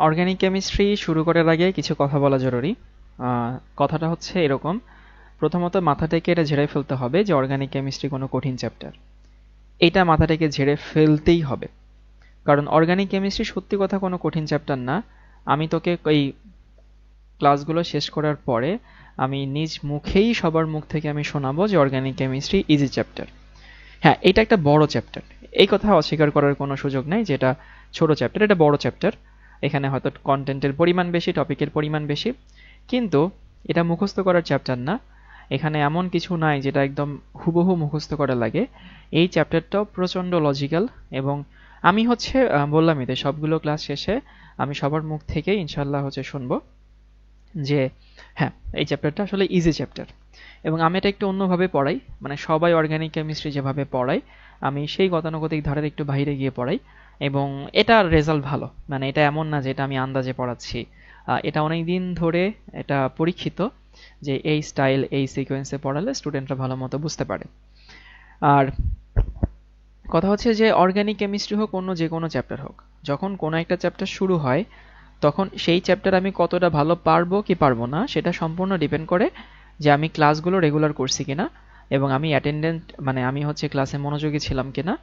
Organic chemistry শুরু করার আগে কিছু কথা বলা জরুরি। কথাটা হচ্ছে এরকম, প্রথমত মাথা থেকে এটা ঝেড়ে ফেলতে হবে যে অর্গানিক কেমিস্ট্রি কোনো কঠিন চ্যাপ্টার। এটা মাথা থেকে ঝেড়ে ফেলতেই হবে, কারণ অর্গানিক কেমিস্ট্রি সত্যি কথা কোনো কঠিন চ্যাপ্টার না। আমি তোকে এই ক্লাসগুলো শেষ করার পরে আমি নিজ মুখেই সবার মুখ থেকে আমি শোনাবো যে অর্গানিক কেমিস্ট্রি ইজি চ্যাপ্টার। হ্যাঁ, এটা একটা বড় চ্যাপ্টার, এই কথা অস্বীকার করার কোনো সুযোগ নাই যে এটা ছোট চ্যাপ্টার। এটা বড় চ্যাপ্টার, এখানে হয়তো কন্টেন্টের পরিমাণ বেশি, টপিকের পরিমাণ বেশি, কিন্তু এটা মুখস্থ করার চ্যাপ্টার না। এখানে এমন কিছু নাই যেটা একদম হুবহু মুখস্থ করা লাগে। এই চ্যাপ্টারটাও প্রচণ্ড লজিক্যাল, এবং আমি বললামই তো, সবগুলো ক্লাস শেষে আমি সবার মুখ থেকে ইনশাল্লাহ শুনবো যে হ্যাঁ, এই চ্যাপ্টারটা আসলে ইজি চ্যাপ্টার। এবং আমি এটা একটু অন্যভাবে পড়াই, মানে সবাই অর্গানিক কেমিস্ট্রি যেভাবে পড়াই আমি সেই গতানুগতিক ধারার একটু বাইরে গিয়ে পড়াই, এবং এটার রেজাল্ট ভালো। মানে এটা এমন না যে এটা আমি আন্দাজে পড়াচ্ছি, এটা অনেক দিন ধরে এটা পরীক্ষিত যে এই স্টাইল এই সিকোয়েন্সে পড়ালে স্টুডেন্টরা ভালো মতো বুঝতে পারে। আর কথা হচ্ছে যে অর্গানিক কেমিস্ট্রি হোক অন্য যে কোনো চ্যাপ্টার হোক, যখন কোনো একটা চ্যাপ্টার শুরু হয় তখন সেই চ্যাপ্টার আমি কতটা ভালো পারবো কি পারবো না সেটা সম্পূর্ণ ডিপেন্ড করে যে আমি ক্লাসগুলো রেগুলার করছি কিনা, এবং আমি অ্যাটেন্ডেন্ট মানে আমি ক্লাসে মনোযোগী ছিলাম কিনা,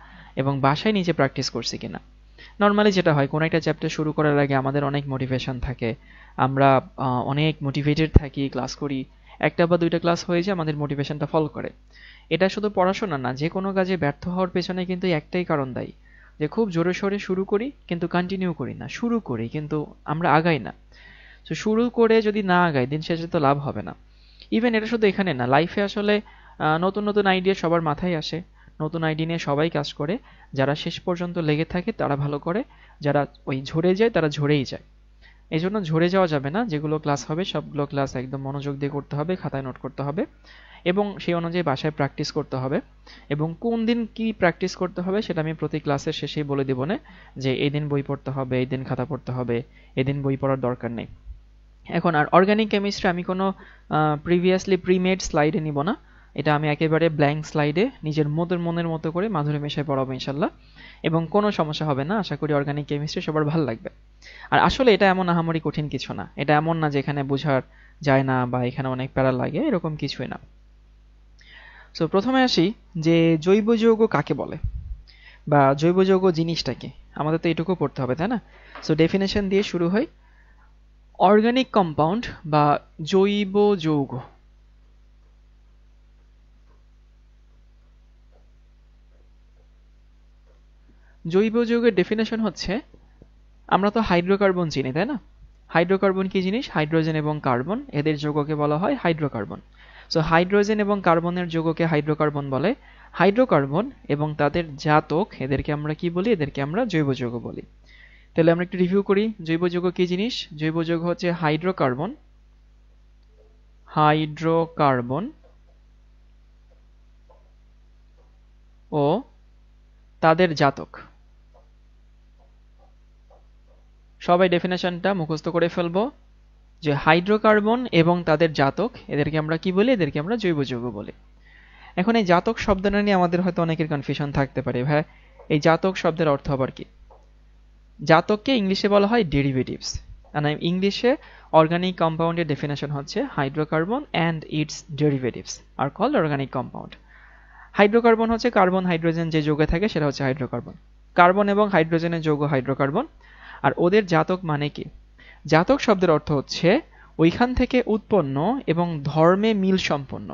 এবং বাসায় নিজে প্র্যাকটিস করছি কিনা। নর্মালি যেটা হয়, কোনো একটা চ্যাপ্টার শুরু করার আগে আমাদের অনেক মোটিভেশন থাকে, আমরা অনেক মোটিভেটেড থাকি, ক্লাস করি, একটা বা দুইটা ক্লাস হয়ে যায় আমাদের মোটিভেশনটা ফল করে। এটা শুধু পড়াশোনা না, যে কোনো কাজে ব্যর্থ হওয়ার পেছনে কিন্তু একটাই কারণ দায়ী, যে খুব জোরে সোরে শুরু করি কিন্তু কন্টিনিউ করি না, শুরু করি কিন্তু আমরা আগাই না। তো শুরু করে যদি না আগাই দিন শেষে তো লাভ হবে না। ইভেন এটা শুধু এখানে না, লাইফে আসলে নতুন নতুন আইডিয়া সবার মাথায় আসে, নতুন আইডিয়া নিয়ে সবাই কাজ করে। যারা শেষ পর্যন্ত লেগে থাকে তারা ভালো করে, যারা ওই ঝরে যায় তারা ঝরেই যায়। এই জন্য ঝরে যাওয়া যাবে না, যেগুলো ক্লাস হবে সবগুলো ক্লাস একদম মনোযোগ দিয়ে করতে হবে, খাতায় নোট করতে হবে, এবং সেই অনুযায়ী বাসায় প্র্যাকটিস করতে হবে। এবং কোন দিন কি প্র্যাকটিস করতে হবে সেটা আমি প্রতি ক্লাসের শেষেই বলে দিব না, যে এই দিন বই পড়তে হবে, এই দিন খাতা পড়তে হবে, এদিন বই পড়ার দরকার নেই। এখন আর অর্গানিক কেমিস্ট্রি আমি কোনো প্রিভিয়াসলি প্রিমেড স্লাইডে নিব না, এটা আমি একেবারে ব্ল্যাঙ্ক স্লাইডে নিজের মনের মতো করে মাধুরী মেশায় পড়াবো ইনশাল্লাহ, এবং কোনো সমস্যা হবে না। আশা করি অর্গানিক কেমিস্ট্রি সবার ভালো লাগবে। আর আসলে এটা এমন আহামরি কঠিন কিছু না, এটা এমন না যে এখানে বোঝার যায় না বা এখানে অনেক প্যারা লাগে, এরকম কিছুই না। সো প্রথমে আসি যে জৈব যৌগ কাকে বলে বা জৈব যৌগ জিনিসটা কি, আমাদের তো এটুকু পড়তে হবে তাই না? সো ডেফিনেশন দিয়ে শুরু হয়। অর্গানিক কম্পাউন্ড বা জৈব যৌগ জৈব যৌগের ডেফিনেশন হচ্ছে, আমরা তো হাইড্রোকার্বন চিনি তাই না? হাইড্রোকার্বন কি জিনিস? হাইড্রোজেন এবং কার্বন, এদের যৌগকে বলা হয় হাইড্রোকার্বন। সো হাইড্রোজেন এবং কার্বনের যৌগকে হাইড্রোকার্বন বলে। হাইড্রোকার্বন এবং তাদের জাতক এদেরকে আমরা কি বলি? এদেরকে আমরা জৈব যৌগ বলি। তাহলে আমরা একটু রিভিউ করি, জৈব যৌগ কি জিনিস? জৈব যৌগ হচ্ছে হাইড্রোকার্বন, হাইড্রোকার্বন ও তাদের জাতক। সবাই ডেফিনেশনটা মুখস্থ করে ফেলবো, যে হাইড্রোকার্বন এবং তাদের জাতক এদেরকে আমরা কি বলি? এদেরকে আমরা জৈব যৌগ বলি। এখন এই জাতক শব্দটা নিয়ে আমাদের হয়তো অনেকের কনফিউশন থাকতে পারে, ভাই এই জাতক শব্দের অর্থ আবার কি? জাতককে ইংলিশে বলা হয় ডেরিভেটিভস, মানে ইংলিশে অর্গানিক কম্পাউন্ডের ডেফিনেশন হচ্ছে hydrocarbon and its derivatives are called organic compound. Hydrocarbon হচ্ছে কার্বন হাইড্রোজেন যে যৌগে থাকে সেটা হচ্ছে হাইড্রোকার্বন। কার্বন এবং হাইড্রোজেনের যৌগ হাইড্রোকার্বন। আর ওদের জাতক মানে কি? জাতক শব্দের অর্থ হচ্ছে ওইখান থেকে উৎপন্ন এবং ধর্মে মিল সম্পন্ন।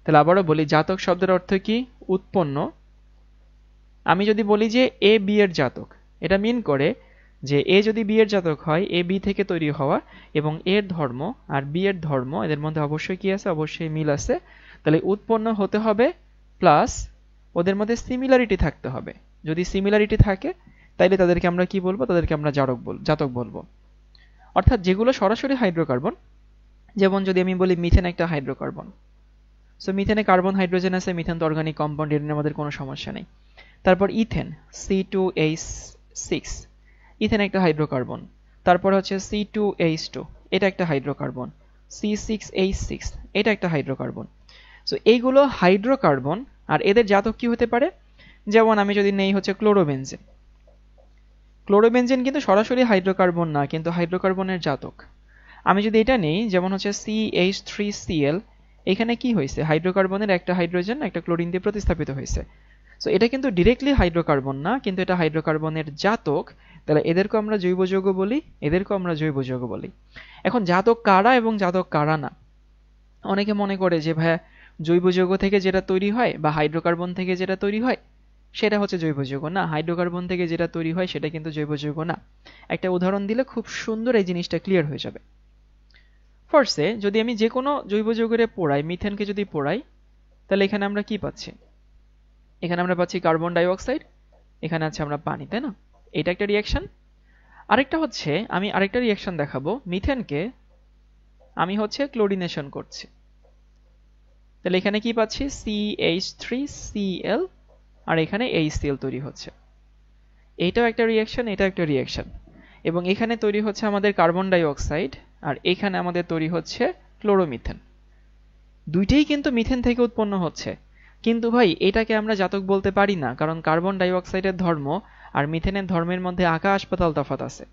তাহলে আবারও বলি, জাতক শব্দের অর্থ কি? উৎপন্ন। আমি যদি বলি যে এ বি এর জাতক, এটা মিন করে যে এ যদি বি এর জাতক হয়, এ বি থেকে তৈরি হওয়া, এবং এর ধর্ম আর বি এর ধর্ম এদের মধ্যে অবশ্যই কি আছে? অবশ্যই মিল আছে। তাহলে উৎপন্ন হতে হবে, প্লাস ওদের মধ্যে সিমিলারিটি থাকতে হবে। যদি সিমিলারিটি থাকে তাইলে তাদেরকে আমরা কি বলবো? তাদেরকে আমরা জাতক বলবো। অর্থাৎ যেগুলো সরাসরি হাইড্রোকার্বন, যেমন যদি আমি বলি মিথেন একটা হাইড্রোকার্বন, সো মিথেনে কার্বন হাইড্রোজেন আছে, মিথেন তো অর্গানিক কম্পাউন্ড, এর নিয়ে আমাদের কোনো সমস্যা নেই। তারপর ইথেন C2H6, ইথেন একটা হাইড্রোকার্বন। তারপর হচ্ছে C2H2, এটা একটা হাইড্রোকার্বন। C6H6, এটা একটা হাইড্রোকার্বন। সো এইগুলো হাইড্রোকার্বন, আর এদের জাতক কি হতে পারে? যেমন আমি যদি নেই ক্লোরোবেনজেন, ক্লোরোবেনজেন কিন্তু সরাসরি হাইড্রোকার্বন না, কিন্তু হাইড্রোকার্বনের জাতক। আমি যদি এটা নেই, যেমন হচ্ছে CH3Cl, এখানে কি হয়েছে, হাইড্রোকার্বনের একটা হাইড্রোজেন একটা ক্লোরিন দিয়ে প্রতিস্থাপিত হয়েছে। সো এটা কিন্তু ডিরেক্টলি হাইড্রোকার্বন না, কিন্তু এটা হাইড্রোকার্বনের জাতক। তাহলে এদেরকে আমরা জৈব যৌগ বলি, এদেরকেও আমরা জৈব যৌগ বলি। এখন জাতক কারা এবং জাতক কারা না, অনেকে মনে করে যে ভাইয়া জৈব যৌগ থেকে যেটা তৈরি হয় বা হাইড্রোকার্বন থেকে যেটা তৈরি হয় সেটা হচ্ছে জৈব যৌগ। না, হাইড্রোকার্বন থেকে যেটা তৈরি হয় সেটা কিন্তু জৈব যৌগ না। একটা উদাহরণ দিলে খুব সুন্দর এই জিনিসটা ক্লিয়ার হয়ে যাবে। ফার্স্টে যদি আমি যে কোনো জৈব যৌগের পোড়াই, মিথেনকে যদি পোড়াই, তাহলে এখানে আমরা কি পাচ্ছি, এখানে আমরা পাচ্ছি কার্বন ডাই অক্সাইড, এখানে আছে আমরা পানি, তাই না? এটা একটা রিয়াকশন। আরেকটা হচ্ছে, আমি আরেকটা রিয়াকশন দেখাবো, মিথেনকে আমি হচ্ছে ক্লোরিনেশন করছি, তাহলে এখানে কি পাচ্ছি, CH3Cl, আর এখানে HCl তৈরি হচ্ছে। এইটাও একটা রিয়াকশন, এটা একটা রিয়াকশন, এবং এখানে তৈরি হচ্ছে আমাদের কার্বন ডাই অক্সাইড, আর এখানে আমাদের তৈরি হচ্ছে ক্লোরোমিথেন। দুইটাই কিন্তু মিথেন থেকে উৎপন্ন হচ্ছে, কিন্তু ভাই এটাকে আমরা জাতক বলতে পারি না, কারণ কার্বন ডাই অক্সাইডের ধর্ম আর মিথেনের ধর্মের মধ্যে আকাশ পাতাল তফাৎ আছে।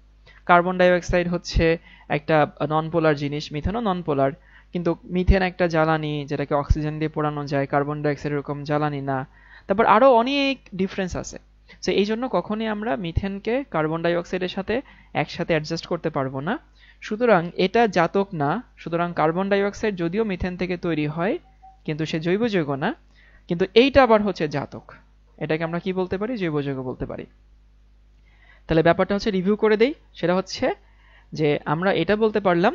কার্বন ডাই অক্সাইড হচ্ছে একটা নন পোলার জিনিস, মিথেনও নন পোলার, কিন্তু মিথেন একটা জ্বালানি যেটাকে অক্সিজেন দিয়ে পোড়ানো যায়, কার্বন ডাই অক্সাইড এরকম জ্বালানি না। তারপর আরো অনেক ডিফারেন্স আছে। তো এই জন্য কখনই আমরা মিথেনকে কার্বন ডাই অক্সাইডের সাথে একসাথে অ্যাডজাস্ট করতে পারবো না। সুতরাং এটা জাতক না। সুতরাং কার্বন ডাই অক্সাইড যদিও মিথেন থেকে তৈরি হয়, কিন্তু সে জৈব যৌগ না, কিন্তু এইটা আবার হচ্ছে জাতক। এটাকে আমরা কি বলতে পারি, জৈব যৌগ বলতে পারি। তাহলে ব্যাপারটা হচ্ছে রিভিউ করে দেই, সেটা হচ্ছে যে আমরা এটা বলতে পারলাম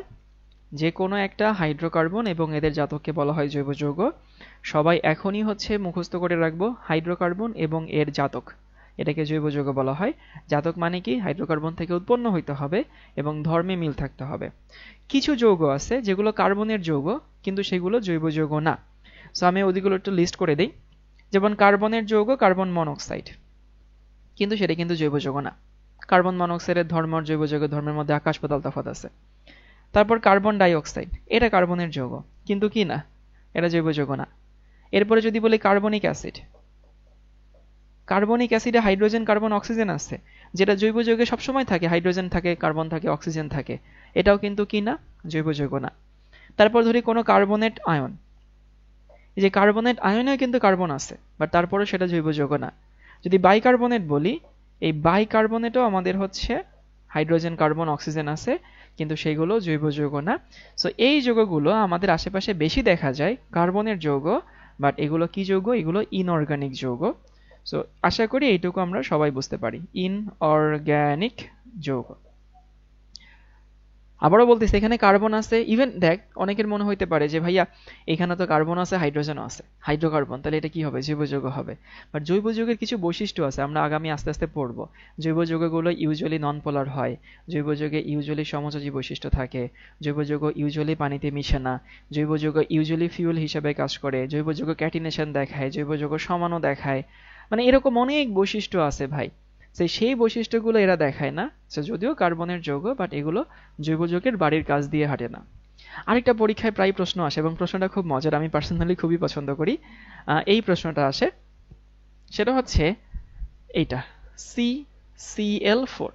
যে কোনো একটা হাইড্রোকার্বন এবং এদের জাতককে বলা হয় জৈব যৌগ। সবাই এখনই হচ্ছে মুখস্থ করে রাখবো, হাইড্রোকার্বন এবং এর জাতক, এটাকে জৈব যৌগ বলা হয়। জাতক মানে কি, হাইড্রোকার্বন থেকে উৎপন্ন হইতে হবে এবং ধর্মে মিল থাকতে হবে। কিছু যৌগ আছে যেগুলো কার্বনের যৌগ, কিন্তু সেগুলো জৈব যৌগ না। সো আমি ওদিকগুলো একটু লিস্ট করে দিই। যেমন কার্বনের যৌগ কার্বন মনোক্সাইড, কিন্তু সেটা কিন্তু জৈব যৌগ না। কার্বন মনোক্সাইডের ধর্ম আর জৈব যৌগের ধর্মের মধ্যে আকাশ পাতাল তফাৎ আছে। তারপর কার্বন ডাই অক্সাইড, এটা কার্বনের যৌগ, কিন্তু কি না, এটা জৈব যৌগ না। এরপরে যদি বলি কার্বনিক অ্যাসিড, কার্বনিক অ্যাসিডে হাইড্রোজেন কার্বন অক্সিজেন আছে, যেটা জৈব যৌগে সবসময় থাকে, হাইড্রোজেন থাকে, কার্বন থাকে, অক্সিজেন থাকে, এটাও কিন্তু কি না, জৈব যৌগ না। তারপর ধরি কোনো কার্বনেট আয়ন, এই যে কার্বনেট আয়নেও কিন্তু কার্বন আছে, বাট তারপরেও সেটা জৈব যৌগ না। যদি বাইকার্বনেট বলি, এই বাইকার্বনেটও আমাদের হচ্ছে হাইড্রোজেন কার্বন অক্সিজেন আছে, কিন্তু সেগুলো জৈব যৌগ না। সো এই যৌগগুলো আমাদের আশেপাশে বেশি দেখা যায়, কার্বনের যৌগ, বাট এগুলো কি যৌগ, এগুলো ইনঅর্গানিক যৌগ। সো আশা করি এইটুকু আমরা সবাই বুঝতে পারি, ইনঅর্গানিক যৌগ। আবারও বলতেছি, এখানে কার্বন আছে, ইভেন দেখ অনেকের মনে হইতে পারে যে ভাইয়া এখানে তো কার্বন আছে, হাইড্রোজেনও আছে, হাইড্রোকার্বন, তাহলে এটা কি হবে, জৈব যৌগ হবে। বাট জৈব যৌগের কিছু বৈশিষ্ট্য আছে, আমরা আগামী আস্তে আস্তে পড়বো। জৈব যৌগগুলো ইউজুয়ালি নন পোলার হয়, জৈব যৌগে ইউজুয়ালি সমযোজী বৈশিষ্ট্য থাকে, জৈব যৌগ ইউজুয়ালি পানিতে মিশে না, জৈব যৌগ ইউজুয়ালি ফিউল হিসেবে কাজ করে, জৈব যৌগ ক্যাটিনেশন দেখায়, জৈব যৌগ সমানও দেখায়, মানে এরকম অনেক বৈশিষ্ট্য আছে ভাই। সেই বৈশিষ্ট্যগুলো এরা দেখায় না। যদিও কার্বনের যৌগ, বাট এগুলো জৈব যৌগের বাড়ির কাজ দিয়ে হাঁটে না। আরেকটা পরীক্ষায় প্রায় প্রশ্ন আসে, এবং প্রশ্নটা খুব মজার, আমি পার্সোনালি খুবই পছন্দ করি। এই প্রশ্নটা আসে, সেটা হচ্ছে এইটা, CCl4।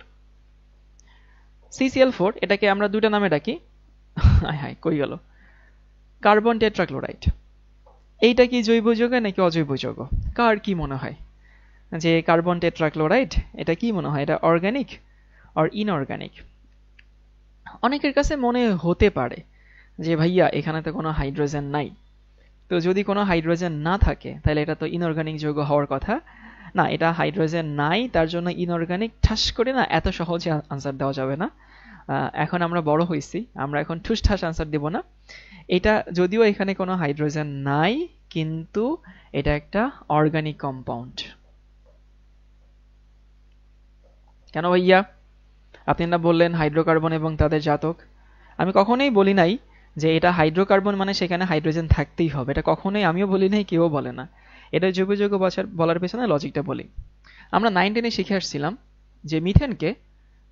CCl4 এটাকে আমরা দুইটা নামে ডাকি, হাই কই গেল, কার্বন টেট্রাক্লোরাইড। এইটা কি জৈব যৌগ নাকি অজৈব যৌগ, কার কি মনে হয় যে কার্বন টেট্রাক্লোরাইড এটা কি মনে হয়, এটা অর্গানিক আর ইনঅর্গানিক? অনেকের কাছে মনে হতে পারে যে ভাইয়া এখানে তো কোনো হাইড্রোজেন নাই, তো যদি কোনো হাইড্রোজেন না থাকে তাহলে এটা তো ইনঅর্গানিক যৌগ হওয়ার কথা না। এটা হাইড্রোজেন নাই, তার জন্য ইনঅর্গানিক, ঠাস করে না এত সহজে আনসার দেওয়া যাবে না। এখন আমরা বড় হইছি, আমরা এখন ঠুস ঠাস আনসার দেব না। এটা যদিও এখানে কোনো হাইড্রোজেন নাই, কিন্তু এটা একটা অর্গানিক কম্পাউন্ড। কেন ভাইয়া আপনি না বললেন হাইড্রোকার্বন এবং তাদের জাতক? আমি কখনোই বলি নাই যে এটা হাইড্রোকার্বন মানে সেখানে হাইড্রোজেন থাকতেই হবে, এটা কখনোই আমিও বলি নাই, কেউ বলে না। এটা জৈব যৌগ বলার পেছনে লজিকটা বলি। আমরা 9, 10-এ শিখে আসছিলাম যে মিথেনকে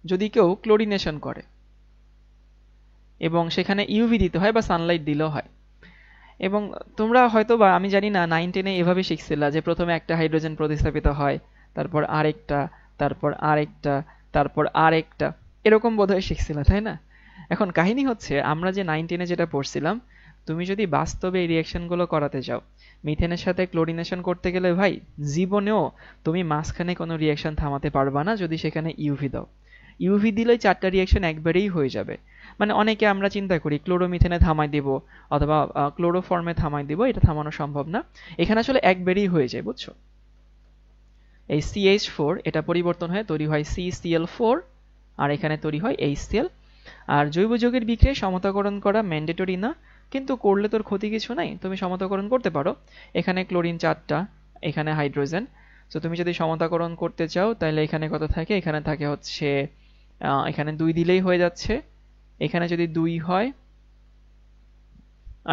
যদি কেউ ক্লোরিনেশন করে এবং সেখানে ইউভি দিতে হয় বা সানলাইট দিলেও হয়, এবং তোমরা হয়তো বা আমি জানি না 9, 10-এ এভাবে শিখছিলা যে প্রথমে একটা হাইড্রোজেন প্রতিস্থাপিত হয়, তারপর আরেকটা, তারপর আরেকটা, তারপর আর একটা, এরকম বোধহয় শিখছিলা তাই না? এখন কাহিনী হচ্ছে আমরা যে 9-10-এ যেটা পড়ছিলাম, তুমি যদি বাস্তবে এই রিঅ্যাকশনগুলো করাতে যাও, মিথেনের সাথে ক্লোরিনেশন করতে গেলে ভাই জীবনেও তুমি মাঝখানে কোনো রিঅ্যাকশন থামাতে পারবা না যদি সেখানে ইউভি দাও। ইউভি দিলেই 4টা রিঅ্যাকশন একবারেই হয়ে যাবে। মানে অনেকে আমরা চিন্তা করি ক্লোরোমিথেনে থামাই দিব অথবা ক্লোরোফর্মে থামাই দিব, এটা থামানো সম্ভব না। এখানে আসলে একবারেই হয়ে যায়, বুঝছো? এই CH4 এটা পরিবর্তন হয়ে তৈরি হয় CCl4, আর এখানে তৈরি হয় HCl। আর জৈব যৌগের বিক্রিয়ায় সমতাকরণ করা ম্যান্ডেটরি না, কিন্তু করলে তোর ক্ষতি কিছু নাই, তুমি সমতাকরণ করতে পারো। এখানে ক্লোরিন 4টা, এখানে হাইড্রোজেন। তো তুমি যদি সমতাকরণ করতে চাও তাহলে এখানে কত থাকে, এখানে থাকে হচ্ছে এখানে 2 দিলেই হয়ে যাচ্ছে। এখানে যদি 2 হয়,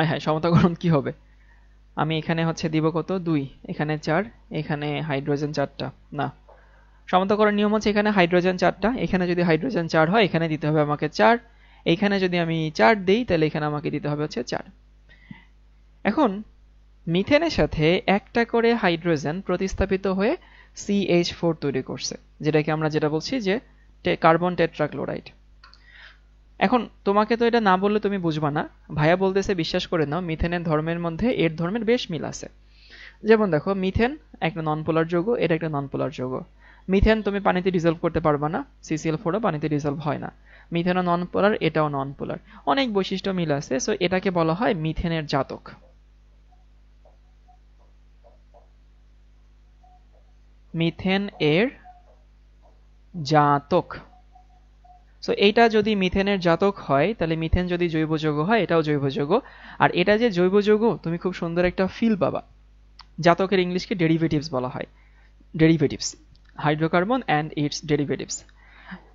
হ্যাঁ সমতাকরণ কি হবে, আমি এখানে হচ্ছে দিব কত 2, এখানে 4, এখানে হাইড্রোজেন 4টা না, সমতাকরণ নিয়ম হচ্ছে এখানে হাইড্রোজেন 4টা, এখানে যদি হাইড্রোজেন 4 হয় এখানে দিতে হবে আমাকে 4, এইখানে যদি আমি 4 দেই তাহলে এখানে আমাকে দিতে হবে হচ্ছে 4। এখন মিথেনের সাথে একটা করে হাইড্রোজেন প্রতিস্থাপিত হয়ে CH4 তৈরি করছে, যেটাকে আমরা যেটা বলছি যে কার্বন টেট্রাক্লোরাইড। এখন তোমাকে তো এটা না বললে তুমি বুঝবা না, ভাইয়া বলতেছে বিশ্বাস করে নাও, মিথেনের ধর্মের মধ্যে এর ধর্মের বেশ মিল আছে। যেমন দেখো, মিথেন একটা নন পোলার যৌগ, এটা একটা নন পোলার যৌগ। মিথেন তুমি পানিতে ডিজলভ করতে পারবা না, CCl4ও পানিতে ডিজলভ হয় না। মিথেনও নন পোলার, এটাও নন পোলার, অনেক বৈশিষ্ট্য মিল আছে। সো এটাকে বলা হয় মিথেনের জাতক। মিথেন এর জাতক। সো এইটা যদি মিথেনের জাতক হয় তাহলে মিথেন যদি জৈব যৌগ হয় এটাও জৈব যৌগ। আর এটা যে জৈব যৌগ তুমি খুব সুন্দর একটা ফিল পাবা। জাতকের ইংলিশকে ডেরিভেটিভস বলা হয়, derivatives, hydrocarbon and its derivatives.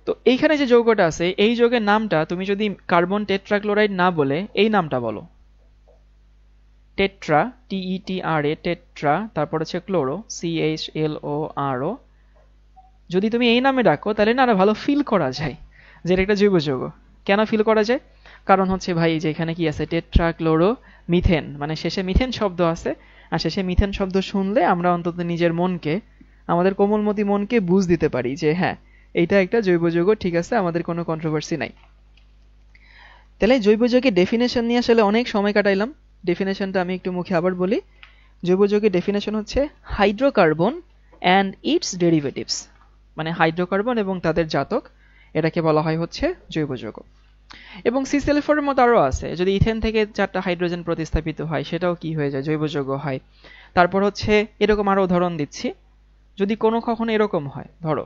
তো এইখানে যে যৌগটা আছে এই যৌগের নামটা তুমি যদি কার্বন টেট্রাক্লোরাইড না বলে এই নামটা বলো, টেট্রা, TETRA, টেট্রা, তারপর হচ্ছে ক্লোরো, CHLORO, যদি তুমি এই নামে ডাকো তাহলে না আরো ভালো ফিল করা যায় যে এটা একটা জৈব যৌগ। কেন ফিল করা যায়? কারণ হচ্ছে ভাই যে এখানে কি আছে, টেট্রা ক্লোরো মিথেন, মানে শেষে মিথেন শব্দ আছে। আর শেষে মিথেন শব্দ শুনলে আমরা অন্তত নিজের মনকে, আমাদের কোমলমতি মনকে বুঝ দিতে পারি যে হ্যাঁ এইটা একটা জৈব যৌগ, ঠিক আছে, আমাদের কোনো কন্ট্রোভার্সি নাই। তাহলে জৈব যৌগের ডেফিনেশন নিয়ে আসলে অনেক সময় কাটাইলাম। ডেফিনেশনটা আমি একটু মুখে আবার বলি। জৈব যৌগের ডেফিনেশন হচ্ছে হাইড্রোকার্বন অ্যান্ড ইটস ডেরিভেটিভস, মানে হাইড্রোকার্বন এবং তাদের জাতক, এটাকে বলা হয় হচ্ছে জৈব যৌগ। এবং CCl4 এর মতো আরও আছে, যদি ইথেন থেকে 4টা হাইড্রোজেন প্রতিস্থাপিত হয় সেটাও কি হয়ে যায়, জৈব যৌগ হয়। তারপর হচ্ছে এরকম আরো উদাহরণ দিচ্ছি, যদি কখনো এরকম হয়, ধরো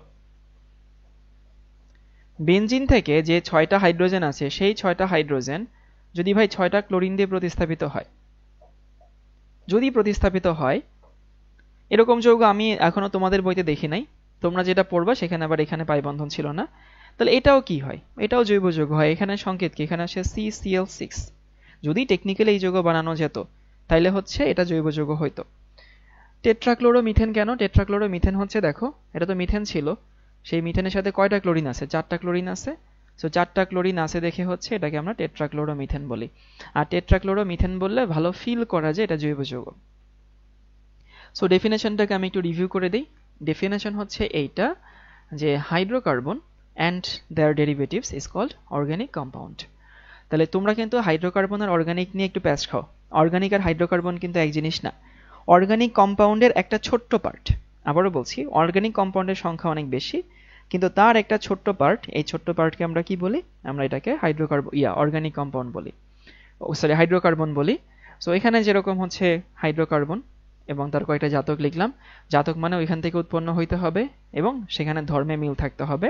বেনজিন থেকে যে 6টা হাইড্রোজেন আছে সেই 6টা হাইড্রোজেন যদি ভাই 6টা ক্লোরিন দিয়ে প্রতিস্থাপিত হয়, যদি প্রতিস্থাপিত হয়, এরকম যৌগ আমি এখনো তোমাদের বইতে দেখি নাই, তোমরা যেটা পড়বা সেখানে আবার এখানে পাই বন্ধন ছিল না, তাহলে এটাও কি হয়, এটাও জৈব যৌগ হয়। এখানে সংকেত কি, এখানে আসে CCl6। যদি টেকনিক্যালি এই যৌগ বানানো যেত তাইলে হচ্ছে এটা জৈব যৌগ হইতো। টেট্রাক্লোরোমিথেন কেন, টেট্রাক্লোরোমিথেন হচ্ছে দেখো এটা তো মিথেন ছিল, সেই মিথেনের সাথে কয়টা ক্লোরিন আছে, 4টা ক্লোরিন আছে। সো 4টা ক্লোরিন আছে দেখে হচ্ছে এটাকে আমরা টেট্রাক্লোরোমিথেন বলি। আর টেট্রাক্লোরোমিথেন বললে ভালো ফিল করা যায় এটা জৈব যৌগ। সো ডেফিনেশনটাকে আমি একটু রিভিউ করে দিই। ডেফিনেশন হচ্ছে এইটা যে hydrocarbon and their derivatives is called organic compound. তাহলে তোমরা কিন্তু হাইড্রোকার্বন আর অর্গানিক নিয়ে একটু প্যাচ খাও। অর্গানিক আর হাইড্রোকার্বন কিন্তু এক জিনিস না, অর্গানিক কম্পাউন্ডের একটা ছোট্ট পার্ট। আবারও বলছি, অর্গানিক কম্পাউন্ডের সংখ্যা অনেক বেশি, কিন্তু তার একটা ছোট্ট পার্ট, এই ছোট্ট পার্টকে আমরা কি বলি, আমরা এটাকে অর্গানিক কম্পাউন্ড বলি, হাইড্রোকার্বন বলি। সো এখানে যেরকম হচ্ছে হাইড্রোকার্বন এবং তার কয়েকটা জাতক লিখলাম, জাতক মানে ওইখান থেকে উৎপন্ন হইতে হবে এবং সেখানে ধর্মে মিল থাকতে হবে।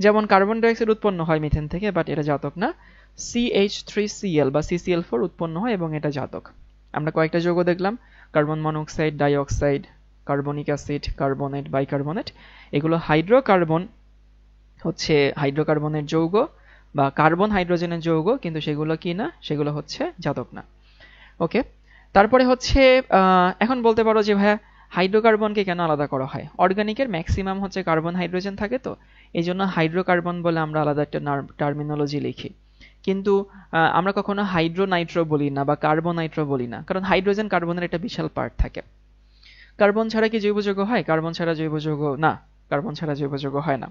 যেমন কার্বন ডাইঅক্সাইড উৎপন্ন হয় মিথেন থেকে, বাট এটা জাতক না। CH3Cl বা CCl4 উৎপন্ন হয় এবং এটা জাতক। আমরা কয়েকটা যৌগ দেখলাম, carbon monoxide, dioxide, carbonic acid, carbonate, bicarbonate. এগুলো হাইড্রোকার্বন, হচ্ছে হাইড্রোকার্বনের যৌগ বা কার্বন হাইড্রোজেনের যৌগ, কিন্তু সেগুলো কি না, সেগুলো হচ্ছে জাতক না। ওকে, তারপরে হচ্ছে এখন বলতে পারো যে ভাইয়া হাইড্রোকার্বনকে কেন আলাদা করা হয়, অর্গানিকের ম্যাক্সিমাম হচ্ছে কার্বন হাইড্রোজেন থাকে, তো এই জন্য হাইড্রোকার্বন বলে আমরা আলাদা একটা টার্মিনোলজি লিখি। কিন্তু আমরা কখনো হাইড্রো নাইট্রো বলি না বা কার্বোনাইট্রো বলি না, কারণ হাইড্রোজেন কার্বনের একটা বিশাল পার্ট থাকে। কার্বন ছাড়া কি জৈব যৌগ হয়, কার্বন ছাড়া জৈব যৌগ না, কার্বন ছাড়া জৈব যৌগ হয় না।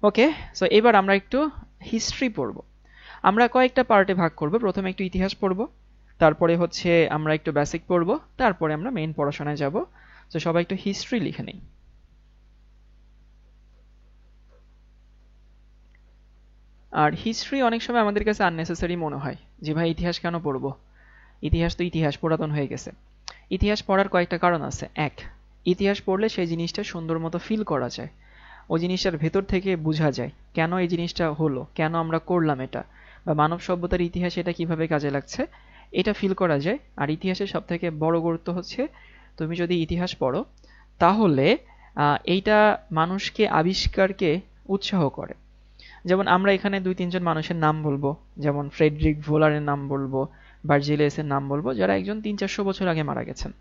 ওকে, সো এবার আমরা একটু হিস্ট্রি পড়ব। আমরা কয়েকটা পার্টে ভাগ করব। প্রথমে একটু ইতিহাস পড়ব, তারপরে হচ্ছে আমরা একটু বেসিক পড়ব, তারপরে আমরা মেইন পড়াশোনায় যাব। তো সবাই একটু হিস্ট্রি লিখে নেই। আর হিস্ট্রি অনেক সময় আমাদের কাছে আননেসেসারি মনে হয় যে ভাই ইতিহাস কেন পড়বো, ইতিহাস তো ইতিহাস, পুরাতন হয়ে গেছে। ইতিহাস পড়ার কয়েকটা কারণ আছে। এক, ইতিহাস পড়লে সেই জিনিসটা সুন্দর মতো ফিল করা যায়, ওই জিনিসটার ভেতর থেকে বোঝা যায় কেন এই জিনিসটা হলো, কেন আমরা করলাম এটা, বা মানব সভ্যতার ইতিহাসে এটা কিভাবে কাজে লাগছে, এটা ফিল করা যায়। আর ইতিহাসের সব থেকে বড় গুরুত্ব হচ্ছে তুমি যদি ইতিহাস পড়ো তাহলে এইটা মানুষকে আবিষ্কারকে উৎসাহ করে। যেমন আমরা এখানে ২-৩ জন মানুষের নাম বলবো, যেমন ফ্রেডরিক ভোলারের নাম বলবো, ভার্জিলিয়াসের নাম বলবো, যারা একজন ৩00-৪০০ বছর আগে মারা গেছেন,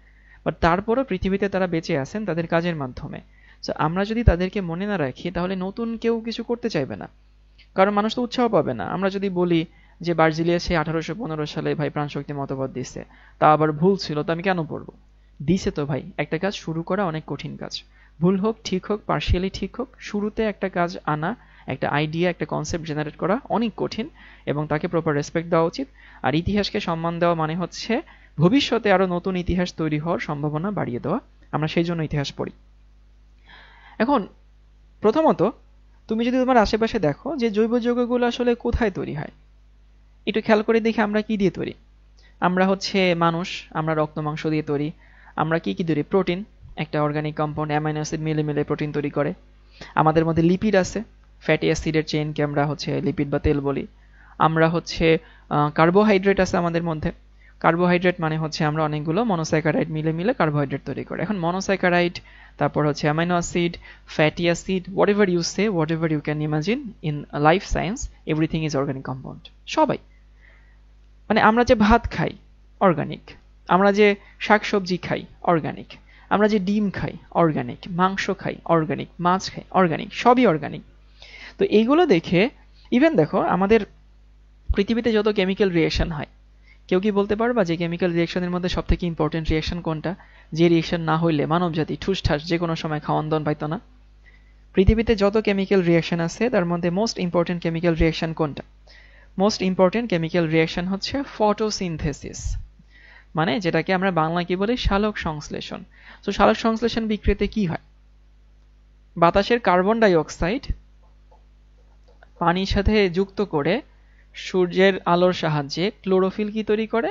বাট তারপরও পৃথিবীতে তারা বেঁচে আছেন তাদের কাজের মাধ্যমে। সো আমরা যদি তাদেরকে মনে না রাখি তাহলে নতুন কেউ কিছু করতে চাইবে না, কারণ মানুষ তো উৎসাহ পাবে না। আমরা যদি বলি যে ভার্জিলিয়াস সে 1815 সালে ভাই প্রাণশক্তি মতবাদ দিছে, তা আবার ভুল ছিল, তো আমি কেন পড়বো? দিছে তো ভাই। একটা কাজ শুরু করা অনেক কঠিন কাজ, ভুল হোক ঠিক হোক পার্শিয়ালি ঠিক হোক, শুরুতে একটা কাজ আনা, একটা আইডিয়া, একটা কনসেপ্ট জেনারেট করা অনেক কঠিন, এবং তাকে প্রপার রেসপেক্ট দেওয়া উচিত। আর ইতিহাসকে সম্মান দেওয়া মানে হচ্ছে ভবিষ্যতে আরো নতুন ইতিহাস তৈরি হওয়ার সম্ভাবনা বাড়িয়ে দেওয়া। আমরা সেই জন্য ইতিহাস পড়ি। এখন প্রথমত তুমি যদি তোমার আশেপাশে দেখো যে জৈব যৌগগুলো আসলে কোথায় তৈরি হয়, একটু খেয়াল করে দেখি আমরা কি দিয়ে তৈরি। আমরা হচ্ছে মানুষ, আমরা রক্ত মাংস দিয়ে তৈরি। আমরা কি কি তৈরি? প্রোটিন, একটা অর্গানিক কম্পাউন্ড, অ্যামাইনো অ্যাসিড মিলে মিলে প্রোটিন তৈরি করে। আমাদের মধ্যে লিপিড আছে, ফ্যাটি অ্যাসিডের চেইনকে আমরা হচ্ছে লিপিড বা তেল বলি। আমরা হচ্ছে কার্বোহাইড্রেট আছে আমাদের মধ্যে। কার্বোহাইড্রেট মানে হচ্ছে আমরা অনেকগুলো মনোস্যাকারাইড মিলে মিলে কার্বোহাইড্রেট তৈরি করি। এখন মনোস্যাকারাইড, তারপর হচ্ছে amino acid, fatty acid, whatever you say, whatever you can imagine in life science, everything is organic compound. সবাই, মানে আমরা যে ভাত খাই অর্গানিক, আমরা যে শাকসবজি খাই অর্গানিক, আমরা যে ডিম খাই অর্গানিক, মাংস খাই অর্গানিক, মাছ খাই অর্গানিক, সবই অর্গানিক। তো এইগুলো দেখে ইভেন দেখো আমাদের পৃথিবীতে যত কেমিক্যাল রিয়েকশন হয়, কেউ কি বলতে পারবা যে কেমিক্যাল রিয়েকশনের মধ্যে সব থেকে ইম্পর্টেন্ট রিয়েকশন কোনটা, যে রিয়েকশন না হইলে মানবজাতি ঠুসঠাস যে কোনো সময় খাওয়ান দাওয়ান পাইতো না? পৃথিবীতে যত কেমিক্যাল রিয়েকশন আছে তার মধ্যে মোস্ট ইম্পর্টেন্ট কেমিক্যাল রিয়েকশন কোনটা? মোস্ট ইম্পর্টেন্ট কেমিক্যাল রিয়েকশন হচ্ছে ফটোসিনথেসিস, মানে যেটাকে আমরা বাংলায় কি বলি, সালোক সংশ্লেষণ। তো সালোক সংশ্লেষণ বিক্রিয়াতে কি হয়? বাতাসের কার্বন ডাই অক্সাইড পানির সাথে যুক্ত করে সূর্যের আলোর সাহায্যে ক্লোরোফিল কি তৈরি করে?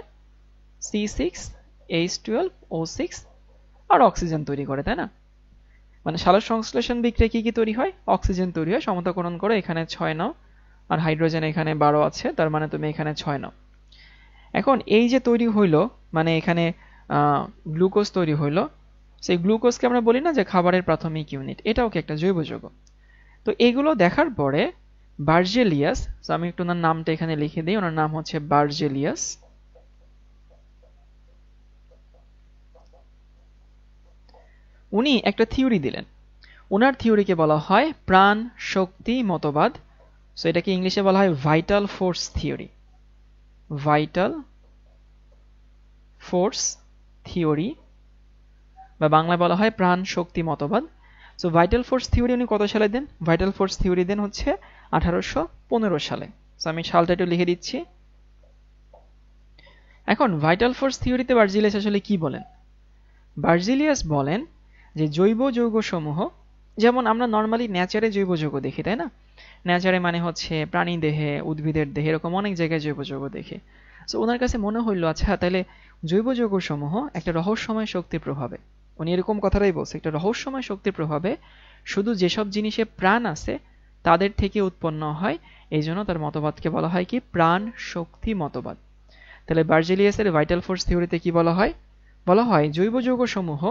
C6H12O6 আর অক্সিজেন তৈরি করে, তাই না? মানে সালোক সংশ্লেষণ বিক্রিয়া কি কি তৈরি হয়? অক্সিজেন তৈরি হয়। সমতাকরণ করে এখানে 6 নাও, আর হাইড্রোজেন এখানে 12 আছে, তার মানে তুমি এখানে 6 নাও। এখন এই যে তৈরি হইলো, মানে এখানে গ্লুকোজ তৈরি হইলো, সেই গ্লুকোজকে আমরা বলি না যে খাবারের প্রাথমিক ইউনিট, এটাও কি একটা জৈব যৌগ? তো এগুলো দেখার পরে বার্জেলিয়াস, আমি একটু ওনার নামটা এখানে লিখে দিই, ওনার নাম হচ্ছে বার্জেলিয়াস। উনি একটা থিওরি দিলেন, ওনার থিওরিকে বলা হয় প্রাণ শক্তি মতবাদ। সো এটাকে ইংলিশে বলা হয় vital force theory, vital force theory, বা বাংলায় বলা হয় প্রাণ শক্তি মতবাদ। সো ভাইটাল ফোর্স থিওরি উনি কত সালে দেন? ভাইটাল ফোর্স থিওরি দেন হচ্ছে 1815 সালে। সো আমি সালটা একটু লিখে দিচ্ছি। এখন ভাইটাল ফোর্স থিওরিতে বার্জিলিয়াস আসলে কি বলেন? বার্জিলিয়াস বলেন যে জৈব যৌগ সমূহ, যেমন আমরা নর্মালি নেচারে জৈব যৌগ দেখি, তাই না? নেচারে মানে হচ্ছে প্রাণী দেহে, উদ্ভিদের দেহে, এরকম অনেক জায়গায় জৈব যৌগ দেখি। সো ওনার কাছে মনে হইলো আচ্ছা তাহলে জৈব যৌগ সমূহ একটা রহস্যময় শক্তির প্রভাবে, উনি এরকম কথাটাই বলছে, একটা রহস্যময় শক্তির প্রভাবে শুধু যেসব জিনিসে প্রাণ আছে তাদের থেকে উৎপন্ন হয়, এই জন্য তার মতবাদকে বলা হয় কি প্রাণ শক্তি মতবাদ। তাহলে বার্জেলিয়াসের ভাইটাল ফোর্স থিওরিতে কি বলা হয়? বলা হয় জৈব যৌগ সমূহ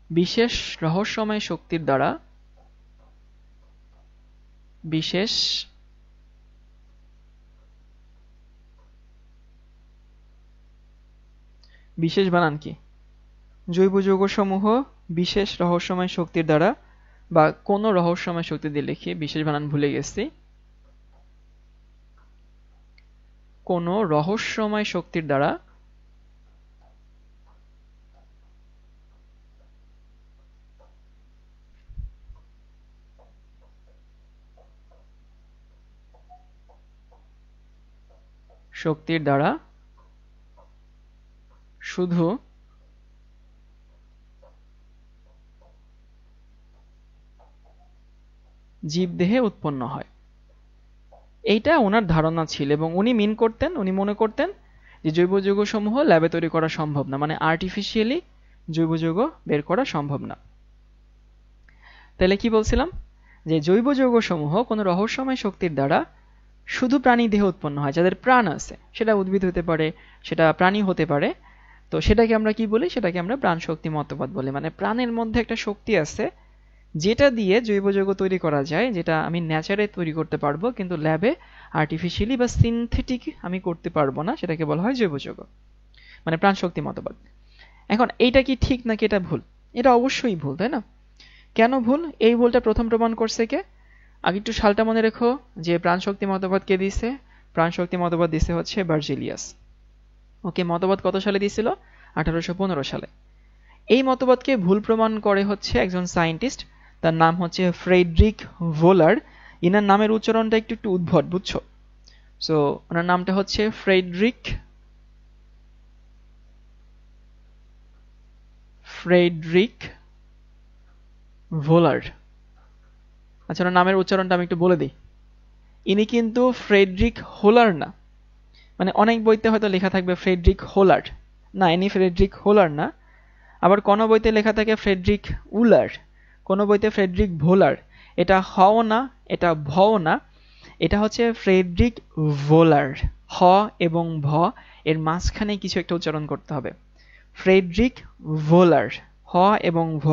বিশেষ রহস্যময় শক্তির দ্বারা, বিশেষ বানান কি? জৈব যৌগসমূহ বিশেষ রহস্যময় শক্তির দ্বারা, বা কোন রহস্যময় শক্তি দিয়ে লিখি, বিশেষ বানান ভুলে গেছি, কোনো রহস্যময় শক্তির দ্বারা শুধু জীবদেহে উৎপন্ন হয়। এইটা ওনার ধারণা ছিল এবং উনি মনে করতেন যে জৈব যৌগসমূহ ল্যাবে তৈরি করা সম্ভব না, মানে আর্টিফিশিয়ালি জৈব যৌগ বের করা সম্ভব না। তাহলে কি বলছিলাম, যে জৈব যৌগসমূহ কোনো রহস্যময় শক্তির দ্বারা শুধু প্রাণী দেহে উৎপন্ন হয়, যাদের প্রাণ আছে, সেটা উদ্ভিদ হতে পারে, সেটা প্রাণী হতে পারে। তো সেটাকে আমরা কি বলি, সেটাকে আমরা প্রাণ শক্তি মতবাদ বলি। মানে প্রাণের মধ্যে একটা শক্তি আছে যেটা দিয়ে জৈব যৌগ তৈরি করা যায়, যেটা আমি ন্যাচারে তৈরি করতে পারবো কিন্তু ল্যাবে আর্টিফিশিয়ালি বা সিনথেটিক আমি করতে পারবো না, সেটাকে বলা হয় জৈব যৌগ, মানে প্রাণ শক্তি মতবাদ। এখন এইটা কি ঠিক নাকি এটা ভুল? এটা অবশ্যই ভুল, তাই না? কেন ভুল? এই ভুলটা প্রথম প্রমাণ করছে কে? আগে একটু সালটা মনে রেখো, যে প্রাণ শক্তি মতবাদ কে দিছে? প্রাণ শক্তি মতবাদ দিছে হচ্ছে বার্জিলিয়াস। ওকে, মতবাদ কত সালে দিছিল? 1815 সালে। এই মতবাদকে ভুল প্রমাণ করে হচ্ছে একজন সায়েন্টিস্ট, তার নাম হচ্ছে ফ্রেডরিক ভোলার। ইনার নামের উচ্চারণটা একটু একটু উদ্ভট, বুঝছো? সো ওনার নামটা হচ্ছে ফ্রেডরিক ভোলার। আচ্ছা, ওনার নামের উচ্চারণটা আমি একটু বলে দিই। ইনি কিন্তু ফ্রেডরিক হোলার না, মানে অনেক বইতে হয়তো লেখা থাকবে ফ্রেডরিক হোলার, না, ইনি ফ্রেডরিক হোলার না। আবার কোনো বইতে লেখা থাকে ফ্রেডরিক উলার, কোনো বইতে ফ্রেডরিক ভোলার। এটা হও না, এটা ভও না, এটা হচ্ছে ফ্রেডরিক ভোলার। হ এবং ভ এর মাঝখানে কিছু একটা উচ্চারণ করতে হবে। ফ্রেডরিক ভোলার, হ এবং ভ।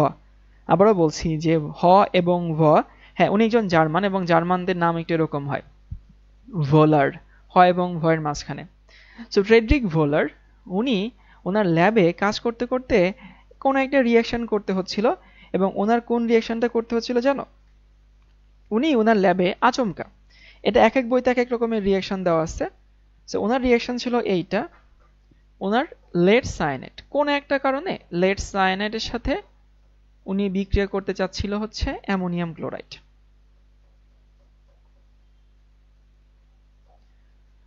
আবারও বলছি যে হ এবং ভ। হ্যাঁ, উনি একজন জার্মান এবং জার্মানদের নাম একটু এরকম হয়, ভোলার, হ এবং ভ এর মাঝখানে। সো ফ্রেডরিক ভোলার, উনি ওনার ল্যাবে কাজ করতে করতে কোনো একটা রিয়াকশন করতে হচ্ছিল, এবং ওনার কোন রিয়াকশনটা করতে হচ্ছিল জানো? উনি ওনার ল্যাবে আচমকা, এটা এক এক বইতে এক এক রকমের রিয়াকশন দেওয়া আছে। সো ওনার রিয়াকশন ছিল এইটা, ওনার লেড সায়ানাইড, কোন একটা কারণে লেড সায়ানাইডের সাথে উনি বিক্রিয়া করতে চাচ্ছিল হচ্ছে অ্যামোনিয়াম ক্লোরাইড।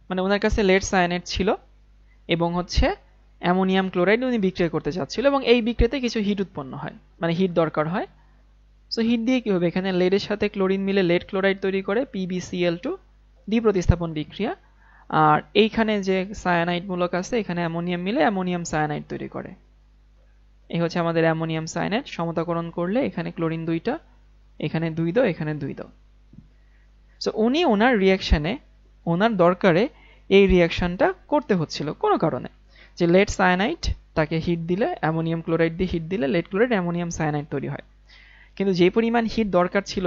মানে ওনার কাছে লেড সায়ানাইড ছিল এবং হচ্ছে অ্যামোনিয়াম ক্লোরাইড উনি বিক্রিয়া করতে চাচ্ছিল, এবং এই বিক্রিয়াতে কিছু হিট উৎপন্ন হয়, মানে হিট দরকার হয়। সো হিট দিয়ে কি হবে, এখানে লেডের সাথে ক্লোরিন মিলে লেড ক্লোরাইড তৈরি করে, PbCl2, দ্বিপ্রতিস্থাপন বিক্রিয়া। আর এইখানে যে সায়ানাইড মূলক আছে, এখানে অ্যামোনিয়াম মিলে অ্যামোনিয়াম সায়ানাইড তৈরি করে। এই হচ্ছে আমাদের অ্যামোনিয়াম সায়ানাইড। সমতাকরণ করলে এখানে ক্লোরিন 2টা, এখানে 2 দাও, এখানে 2 দাও। সো উনি ওনার রিয়াকশনে, ওনার দরকারে এই রিয়াকশনটা করতে হচ্ছিল কোনো কারণে, যে লেড সায়ানাইড তাকে হিট দিলে, অ্যামোনিয়াম ক্লোরাইড দিয়ে হিট দিলে লেড ক্লোরাইড অ্যামোনিয়াম সায়ানাইড তৈরি হয়। কিন্তু যে পরিমাণ হিট দরকার ছিল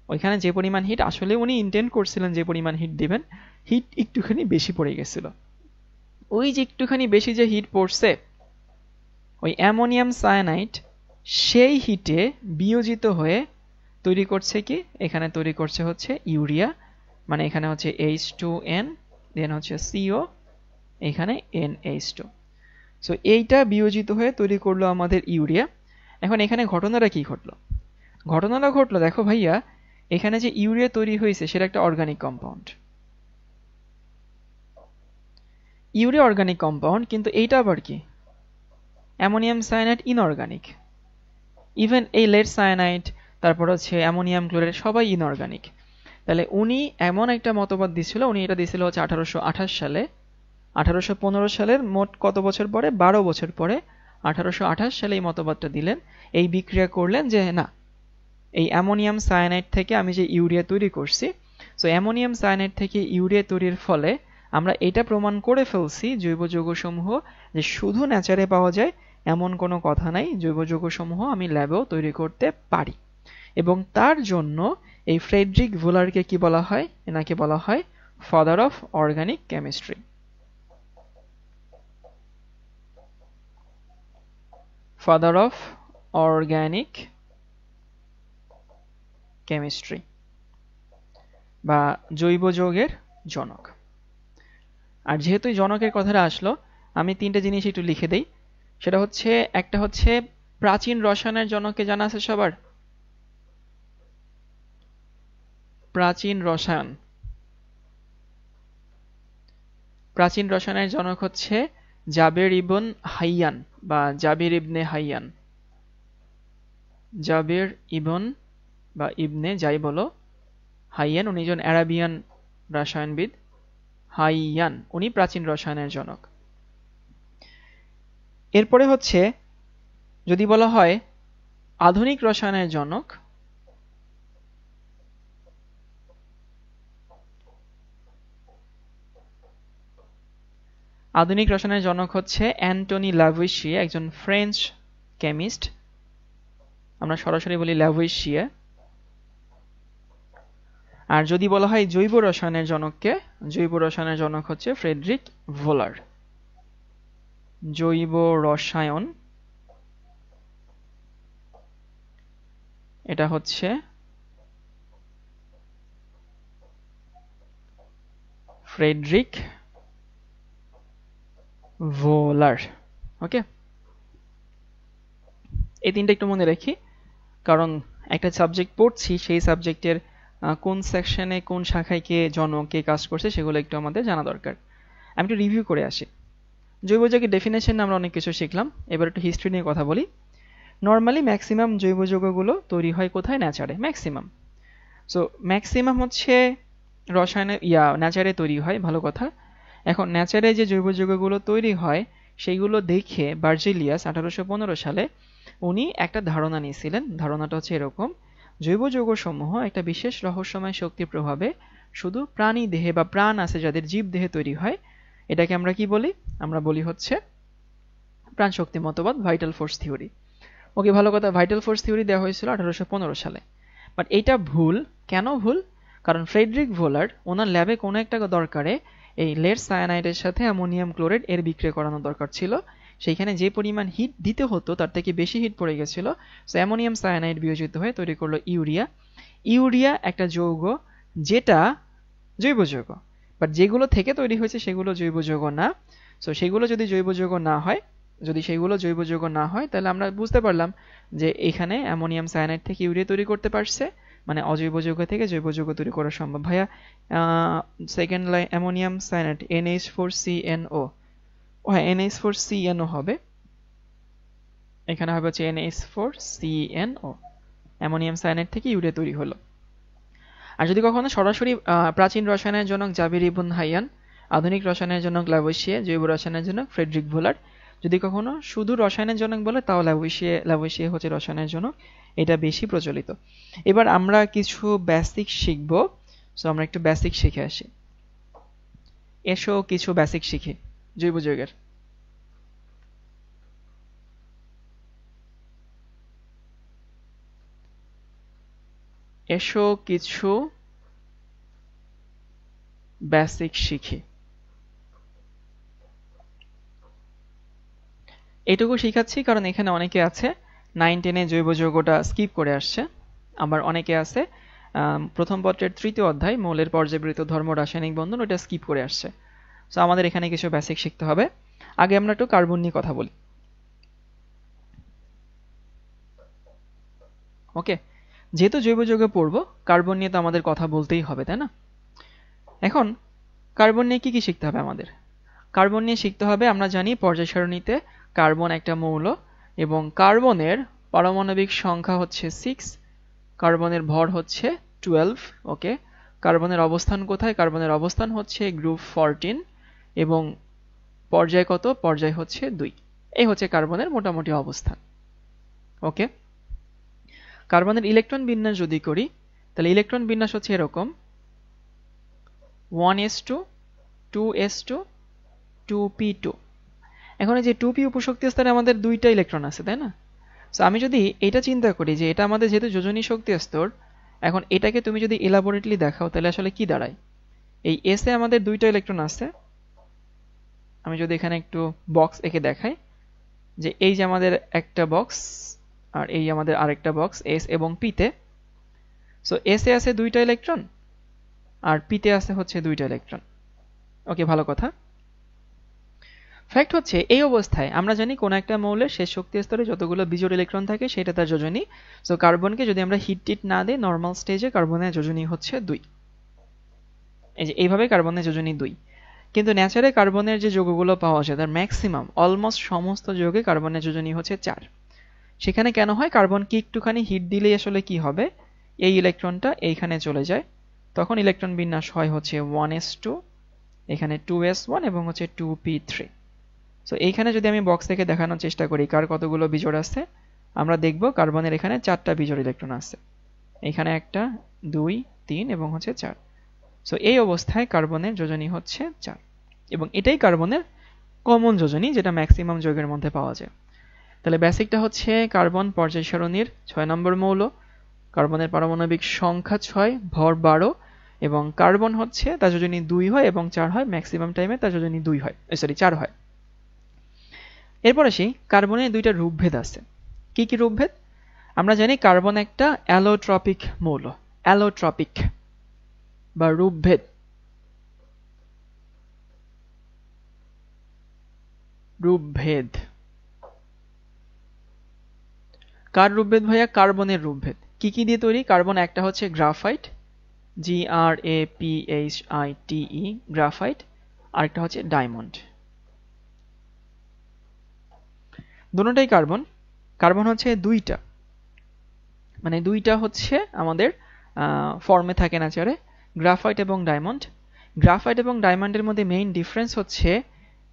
ওইখানে যে পরিমাণ হিট আসলে উনি ইন্টেন্ড করছিলেন যে পরিমাণ হিট দিবেন, হিট একটুখানি বেশি পড়ে গেছিল। ওই যে একটুখানি বেশি যে হিট পড়ছে, ওই অ্যামোনিয়াম সায়ানাইড সেই হিটে বিয়োজিত হয়ে তৈরি করছে কি, এখানে তৈরি করছে হচ্ছে ইউরিয়া, মানে এখানে হচ্ছে H2N, দেন হচ্ছে CO, এখানে NH2। সো এইটা বিয়োজিত হয়ে তৈরি করলো আমাদের ইউরিয়া। এখন এখানে ঘটনাটা কি ঘটলো? ঘটনাটা ঘটলো, দেখো ভাইয়া, এখানে যে ইউরিয়া তৈরি হয়েছে সেটা একটা organic compound, urea organic compound, কিন্তু এইটা আবার কি, অ্যামোনিয়াম সায়ানাইড ইনঅর্গানিক। ইভেন এই লেড সায়ানাইড, তারপর হচ্ছে অ্যামোনিয়াম ক্লোরাইড, সবাই ইনঅর্গানিক। তাহলে উনি এমন একটা মতবাদ দিছিল, উনি এটা দিছিল হচ্ছে 1828 সালে। 1815 সালের মোট কত বছর পরে, 12 বছর পরে 1828 সালে এই মতবাদটা দিলেন। এই বিক্রিয়া করলেন যে না, এই অ্যামোনিয়াম সায়ানাইড থেকে আমি যে ইউরিয়া তৈরি করছি, সো অ্যামোনিয়াম সায়ানাইড থেকে ইউরিয়া তৈরির ফলে আমরা এটা প্রমাণ করে ফেলছি জৈব যৌগসমূহ যে শুধু ন্যাচারে পাওয়া যায় এমন কোনো কথা নাই, জৈব যৌগসমূহ আমি ল্যাবেও তৈরি করতে পারি। এবং তার জন্য এই ফ্রেডরিক ভোলারকে কি বলা হয়, এনাকে বলা হয় father of organic chemistry. Father of organic chemistry বা জৈব যৌগের জনক। আর যেহেতু জনকের কথাটা আসলো, আমি 3টা জিনিস একটু লিখে দেই। সেটা হচ্ছে, একটা হচ্ছে প্রাচীন রসায়নের জনককে জানা আছে সবার? প্রাচীন রসায়ন, প্রাচীন রসায়নের জনক হচ্ছে জাবের ইবন হাইয়ান বা জাবির ইবনে হাইয়ান। জাবের ইবন বা ইবনে যাই বলো হাইয়ান, উনি একজন আরাবিয়ান রসায়নবিদ। হাইয়ান উনি প্রাচীন রসায়নের জনক। এরপরে হচ্ছে যদি বলা হয় আধুনিক রসায়নের জনক, আধুনিক রসায়নের জনক হচ্ছে অ্যান্টনি ল্যাভুইশিয়ে, একজন ফ্রেঞ্চ কেমিস্ট। আমরা সরাসরি বলি ল্যাভুইশিয়ে। আর যদি বলা হয় জৈব রসায়নের জনককে, জৈব রসায়নের জনক হচ্ছে ফ্রেডরিক ভোলার। জৈব রসায়ন, এটা হচ্ছে ফ্রেডরিক ভোলার। ওকে, এই 3টা একটু মনে রাখি, কারণ একটা সাবজেক্ট পড়ছি, সেই সাবজেক্টের কোন সেকশনে কোন শাখায় কে জনক কে কাজ করছে সেগুলো একটু আমাদের জানা দরকার। আমি একটু রিভিউ করে আসি। জৈব যৌগের ডেফিনেশন আমরা অনেক কিছু শিখলাম, এবার একটু হিস্ট্রি নিয়ে কথা বলি। নর্মালি ম্যাক্সিমাম জৈব যৌগগুলো তৈরি হয় কোথায়? নেচারে, ম্যাক্সিমাম। সো ম্যাক্সিমাম হচ্ছে রসায়নে নেচারে তৈরি হয়, ভালো কথা। এখন নেচারে যে জৈব যৌগগুলো তৈরি হয় সেইগুলো দেখে বার্জিলিয়াস 1815 সালে উনি একটা ধারণা নিয়েছিলেন। ধারণাটা হচ্ছে এরকম, জৈব যৌগসমূহ একটা বিশেষ রহস্যময় শক্তির প্রভাবে শুধু প্রাণী দেহে বা প্রাণ আছে যাদের জীব দেহে তৈরি হয়, এটাকে আমরা কি বলি? আমরা বলি হচ্ছে প্রাণশক্তি মতবাদ, ভাইটাল ফোর্স থিওরি। ওকে, ভালো কথা, ভাইটাল ফোর্স থিওরি দেওয়া হয়েছিল 1815 সালে। বাট এইটা ভুল। কেন ভুল? কারণ ফ্রেডরিক ভোলার ওনার ল্যাবে কোনো একটা দরকারে এই লেড সায়ানাইডের সাথে অ্যামোনিয়াম ক্লোরাইড এর বিক্রিয়া করানো দরকার ছিল। সেইখানে যে পরিমাণ হিট দিতে হতো তার থেকে বেশি হিট পড়ে গেছিল। সো অ্যামোনিয়াম সায়ানাইড বিয়োজিত হয়ে তৈরি করলো ইউরিয়া। ইউরিয়া একটা যৌগ যেটা জৈব যৌগ, বাট যেগুলো থেকে তৈরি হয়েছে সেগুলো জৈব যৌগ না। সো সেগুলো যদি জৈব যৌগ না হয়, যদি সেগুলো জৈব যৌগ না হয়, তাহলে আমরা বুঝতে পারলাম যে এখানে অ্যামোনিয়াম সায়ানাইড থেকে ইউরিয়া তৈরি করতে পারছে, মানে অজৈব যৌগ থেকে জৈব যৌগ তৈরি করা সম্ভব। ভাইয়া second line ammonium cyanide NH4CNO, হ্যাঁ NH4CNO হবে, এখানে হবে হচ্ছে NH4CNO, অ্যামোনিয়াম সায়ানাইড থেকে ইউরিয়া তৈরি হলো। আর যদি কখনো সরাসরি প্রাচীন রসায়নের জনক জাবির ইবন হাইয়ান, আধুনিক রসায়নের জনক ল্যাভুইশিয়ে, জৈব রসায়নের জনক ফ্রেডরিক ভোলার, যদি কখনো শুধু রসায়নের জনক বলে তাও ল্যাভুইশিয়ে হচ্ছে রসায়নের জনক, এটা বেশি প্রচলিত। এবার আমরা কিছু বেসিক শিখব। সো আমরা একটু বেসিক শিখে আসি। এসো কিছু বেসিক শিখি জৈব যৌগের। এসো কিছু বেসিক শিখি। এটুকু শিখাচ্ছি কারণ এখানে অনেকে আছে 9-10 জৈব যৌগটা স্কিপ করে আসছে, আবার অনেকে আছে প্রথম পত্রের 3য় অধ্যায় মৌলের পর্যাবৃত্ত ধর্ম রাসায়নিক বন্ধন ওটা স্কিপ করে আসছে। সো আমাদের এখানে কিছু বেসিক শিখতে হবে। আগে আমরা একটু কার্বন নিয়ে কথা বলি। ওকে, যেহেতু জৈব যৌগে পড়বো, কার্বন নিয়ে তো আমাদের কথা বলতেই হবে, তাই না? এখন কার্বন নিয়ে কি কি শিখতে হবে আমাদের? কার্বন নিয়ে শিখতে হবে, আমরা জানি পর্যায় সারণীতে কার্বন একটা মৌল এবং কার্বনের পারমাণবিক সংখ্যা হচ্ছে 6, কার্বনের ভর হচ্ছে 12। ওকে, কার্বনের অবস্থান কোথায়? কার্বনের অবস্থান হচ্ছে গ্রুপ 14 এবং পর্যায় কত? পর্যায় হচ্ছে 2। এই হচ্ছে কার্বনের মোটামুটি অবস্থান। ওকে, কার্বনের ইলেকট্রন বিন্যাস যদি করি তাহলে ইলেকট্রন বিন্যাস হচ্ছে এরকম 1s2 2s2 2p2। এখন এই যে 2p উপশক্তি স্তরে আমাদের 2টা ইলেকট্রন আছে, তাই না? সো আমি যদি এটা চিন্তা করি যে এটা আমাদের যেহেতু যোজনী শক্তি স্তর, এখন এটাকে তুমি যদি এলাবোরেটলি দেখাও তাহলে আসলে কি দাঁড়ায়? এই s এ আমাদের 2টা ইলেকট্রন আছে। আমি যদি এখানে একটু বক্স এঁকে দেখাই যে এই যে আমাদের একটা বক্স আর এই আমাদের আরেকটা বক্স s এবং p তে। সো s এ আছে 2টা ইলেকট্রন আর p তে আছে হচ্ছে 2টা ইলেকট্রন। ওকে, ভালো কথা। ফ্যাক্ট হচ্ছে এই অবস্থায় আমরা জানি কোন একটা মৌলের শেষ শক্তি স্তরে যতগুলো বিজোড় ইলেকট্রন থাকে সেটা তার যোজনী। সো কার্বনকে যদি আমরা হিট টিট না দিই নর্মাল স্টেজে কার্বনের যোজনী হচ্ছে 2। এই যে এইভাবে কার্বনের যোজনী 2। কিন্তু ন্যাচারে কার্বনের যে যৌগগুলো পাওয়া যায় তার ম্যাক্সিমাম অলমোস্ট সমস্ত যৌগে কার্বনের যোজনী হচ্ছে 4। সেখানে কেন হয়, কার্বনকে একটুখানি হিট দিলেই আসলে কি হবে, এই ইলেকট্রনটা এইখানে চলে যায়, তখন ইলেকট্রন বিন্যাস হয় হচ্ছে 1s2, এখানে 2s1 এবং হচ্ছে 2p3। সো এইখানে যদি আমি বক্স থেকে দেখানোর চেষ্টা করি কার কতগুলো বিজোড় আছে, আমরা দেখব কার্বনের এখানে 4টা বিজোড় ইলেকট্রন আছে, এখানে 1 2 3 এবং হচ্ছে 4। সো এই অবস্থায় কার্বনের যোজনী হচ্ছে 4 এবং এটাই কার্বনের কমন যোজনী যেটা ম্যাক্সিমাম যৌগের মধ্যে পাওয়া যায়। তাহলে বেসিকটা হচ্ছে কার্বন পর্যায় সারণীর 6 নম্বর মৌল, কার্বনের পারমাণবিক সংখ্যা 6, ভর 12 এবং কার্বন হচ্ছে তার যোজনী 2 হয় এবং 4 হয়, ম্যাক্সিমাম টাইমে তার যোজনী 2 হয়, 4 হয়। এরপর আসি কার্বনের দুইটা রূপভেদ আছে। কি কি রূপভেদ? আমরা জানি কার্বন একটা অ্যালোট্রপিক মৌল, অ্যালোট্রপিক বা রূপভেদ। রূপভেদ কার রূপভেদ ভাইয়া? কার্বনের রূপভেদ। কি কি দিয়ে তৈরি? কার্বন একটা হচ্ছে গ্রাফাইট, GRAPHITE, গ্রাফাইট, আরেকটা হচ্ছে ডায়মন্ড। দুটোটাই কার্বন। কার্বন হচ্ছে দুইটা, মানে দুইটা হচ্ছে আমাদের ফর্মে থাকে ন্যাচারে, গ্রাফাইট এবং ডায়মন্ড। গ্রাফাইট এবং ডায়মন্ডের মধ্যে মেইন ডিফারেন্স হচ্ছে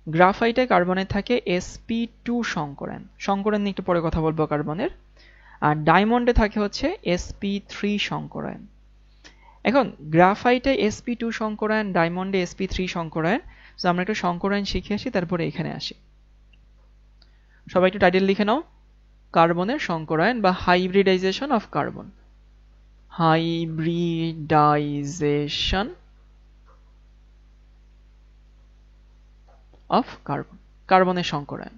গ্রাফাইটে কার্বনে থাকে sp2 সংকরায়ন, সংকরায়ন নিয়ে একটু পরে কথা বলবো কার্বনের, আর ডায়মন্ডে থাকে হচ্ছে sp3 সংকরায়ন। এখন গ্রাফাইটে sp2 সংকরায়ন, ডায়মন্ডে sp3 সংকরায়ন। তো আমরা একটু সংকরায়ন শিখে আসি, তারপরে এখানে আসি। সবাই একটু টাইটেল লিখে নাও, কার্বনের সংকরায়ন বা hybridization of carbon. Hybridization of carbon, কার্বনের সংকরায়ন।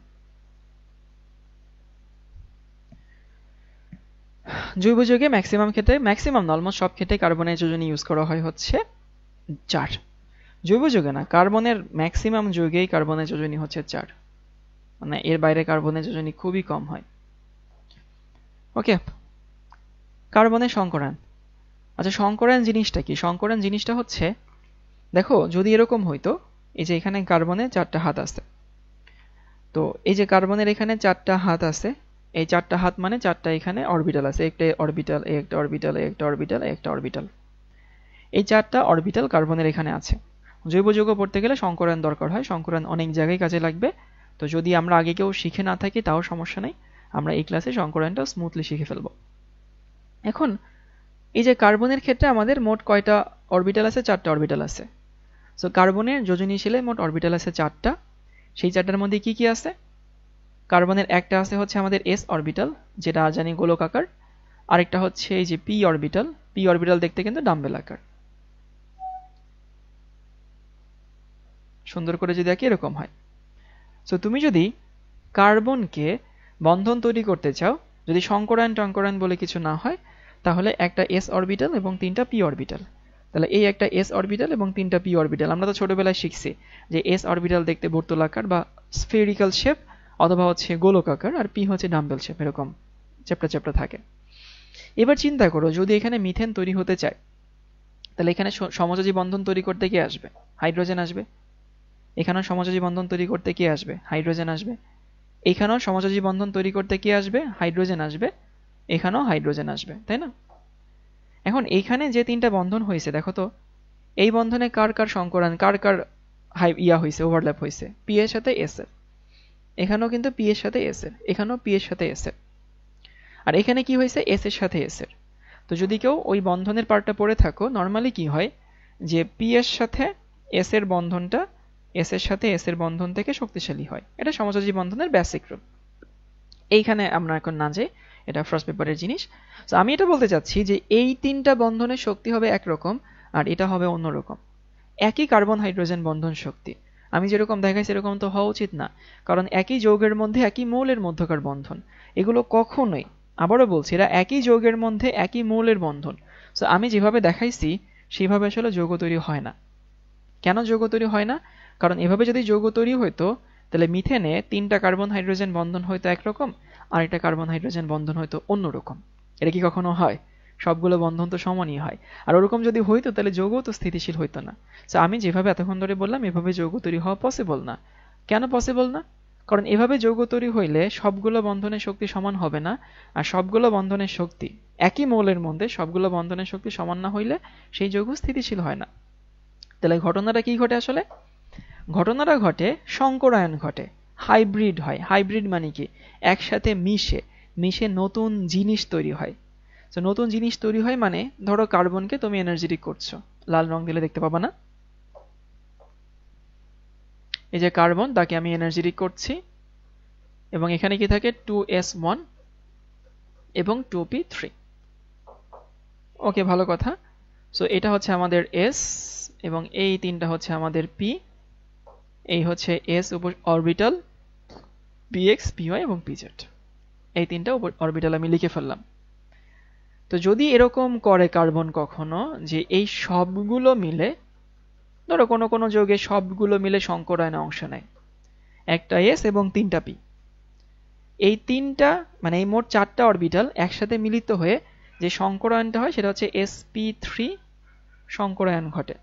জৈব যৌগে ম্যাক্সিমাম ক্ষেত্রে, ম্যাক্সিমাম না অলমোস্ট সব ক্ষেত্রে কার্বনের যোজনী ইউজ করা হয় হচ্ছে 4। জৈব যৌগে না, কার্বনের ম্যাক্সিমাম যৌগেই কার্বনের যোজনী হচ্ছে 4, মানে এর বাইরে কার্বনের যোজনী খুবই কম হয়। ওকে, কার্বনের সংকরায়ন। আচ্ছা, সংকরায়ন জিনিসটা কি? সংকরায়ন জিনিসটা হচ্ছে, দেখো যদি এরকম হইতো, এই যে এখানে কার্বনের 4টা হাত আছে, তো এই যে কার্বনের এখানে 4টা হাত আছে, এই 4টা হাত মানে 4টা এখানে অরবিটাল আছে, একটা অরবিটাল, একটা অরবিটাল, একটা অরবিটাল, একটা অরবিটাল। এই 4টা অরবিটাল কার্বনের এখানে আছে। জৈব যৌগ পড়তে গেলে সংকরায়ন দরকার হয়, সংকরায়ন অনেক জায়গায় কাজে লাগবে। তো যদি আমরা আগে কেউ শিখে না থাকি তাও সমস্যা নেই, আমরা এই ক্লাসে সংকরায়নটা স্মুথলি শিখে ফেলব। এখন এই যে কার্বনের ক্ষেত্রে আমাদের মোট কয়টা অরবিটাল আছে? 4টা অরবিটাল আছে। সো কার্বনের যোজনী শিলে মোট অরবিটাল আছে 4টা। সেই 4টার মধ্যে কি কি আছে? কার্বনের একটা আছে হচ্ছে আমাদের s অরবিটাল, যেটা জানি গোলক আকার। আরেকটা হচ্ছে এই যে p অরবিটাল, p অরবিটাল দেখতে কিন্তু ডাম্বেল আকার। সুন্দর করে যদি দেখি এরকম হয়। সো তুমি যদি কার্বনকে বন্ধন তৈরি করতে চাও, যদি সংকরায়ন টংকরায়ন বলে কিছু না হয়, তাহলে একটা s অরবিটাল এবং 3টা p অরবিটাল। তাহলে এই একটা s অরবিটাল এবং 3টা p অরবিটাল। আমরা তো ছোটবেলায় শিখছি যে s অরবিটাল দেখতে বর্তুলাকার বা স্ফেরিক্যাল শেপ অথবা হচ্ছে গোলকাকার, আর p হচ্ছে ডাম্বেল শেপ, এরকম চ্যাপ্টা চ্যাপ্টা থাকে। এবার চিন্তা করো যদি এখানে মিথেন তৈরি হতে চায়, তাহলে এখানে সমযোজী বন্ধন তৈরি করতে কে আসবে? হাইড্রোজেন আসবে। এখানেও সমযোজী বন্ধন তৈরি করতে কে আসবে? হাইড্রোজেন আসবে। এখানেও সমযোজী বন্ধন তৈরি করতে কে আসবে? হাইড্রোজেন আসবে। এখানেও হাইড্রোজেন আসবে, তাই না? এখন এইখানে যে 3টা বন্ধন হয়েছে দেখো তো, এই বন্ধনে কার কার সংকরায়ন, কার কার হয়েছে, ওভারল্যাপ হয়েছে? p এর সাথে s এর। এখানেও কিন্তু p এর সাথে s এর, এখানেও p এর সাথে s এর, আর এখানে কি হয়েছে? s এর সাথে s এর। তো যদি কেউ ওই বন্ধনের পার্টটা পড়ে থাকো, নর্মালি কি হয় যে p এর সাথে s এর বন্ধনটা s এর সাথে s এর বন্ধন থেকে শক্তিশালী হয়। এটা সমযোজী বন্ধনের বেসিক রূপ। এইখানে আমরা এখন না যাই, এটা ফার্স্ট পেপারের জিনিস। তো আমি এটা বলতে চাচ্ছি যে এই 3টা বন্ধনের শক্তি হবে একরকম আর এটা হবে অন্যরকম। একই কার্বন হাইড্রোজেন বন্ধন শক্তি আমি যেরকম দেখাইছি এরকম তো হওয়া উচিত না, কারণ একই যৌগের মধ্যে একই মৌলের মধ্যকার বন্ধন, এগুলো কখনোই, আবারও বলছি, এরা একই যৌগের মধ্যে একই মৌলের বন্ধন। সো আমি যেভাবে দেখাইছি সেইভাবে আসলে যৌগ তৈরি হয় না। কেন যৌগ তৈরি হয় না? কারণ এভাবে যদি যৌগ তৈরি হইতো তাহলে মিথেনে 3টা কার্বন হাইড্রোজেন বন্ধন হয়তো একরকম, আর একটা কার্বন হাইড্রোজেন বন্ধন হয়তো অন্যরকম। এটা কি কখনো হয়? সবগুলো বন্ধন তো সমানই হয়। আর ওরকম যদি হইতো তাহলে যৌগ তো স্থিতিশীল হইতো না। তো আমি যেভাবে এতক্ষণ ধরে বললাম এভাবে যৌগ তৈরি হওয়া পসিবল না। কেন পসিবল না? কারণ এভাবে যৌগ তৈরি হইলে সবগুলো বন্ধনের শক্তি সমান হবে না, আর সবগুলো বন্ধনের শক্তি একই মৌলের মধ্যে সবগুলো বন্ধনের শক্তি সমান না হইলে সেই যৌগ স্থিতিশীল হয় না। তাহলে ঘটনাটা কি ঘটে আসলে? ঘটনাটা ঘটে সংকরায়ন ঘটে, হাইব্রিড হয়। হাইব্রিড মানে কি? একসাথে মিশে নতুন জিনিস তৈরি হয়। তো নতুন জিনিস তৈরি হয় মানে ধরো কার্বনকে তুমি এনার্জেটিক করছো, লাল রং দিলে দেখতে পাবা না? এই যে কার্বন, তাকে আমি এনার্জেটিক করছি, এবং এখানে কি থাকে 2s1 এবং 2p3। ওকে, ভালো কথা। সো এটা হচ্ছে আমাদের s, এবং এই তিনটা হচ্ছে আমাদের p, এই হচ্ছে s অরবিটাল, px, py এবং pz। এই তিনটা অরবিটাল আমি লিখে ফেললাম। তো যদি এরকম করে কার্বন কখনো যে এই সবগুলো মিলে, ধরো কোনো কোনো যৌগে সবগুলো মিলে সংকরায়নে অংশ নেয়, একটা s এবং 3টা p, এই তিনটা মানে এই মোট 4টা অরবিটাল একসাথে মিলিত হয়ে যে সংকরায়নটা হয় সেটা হচ্ছে sp3 সংকরায়ন ঘটে।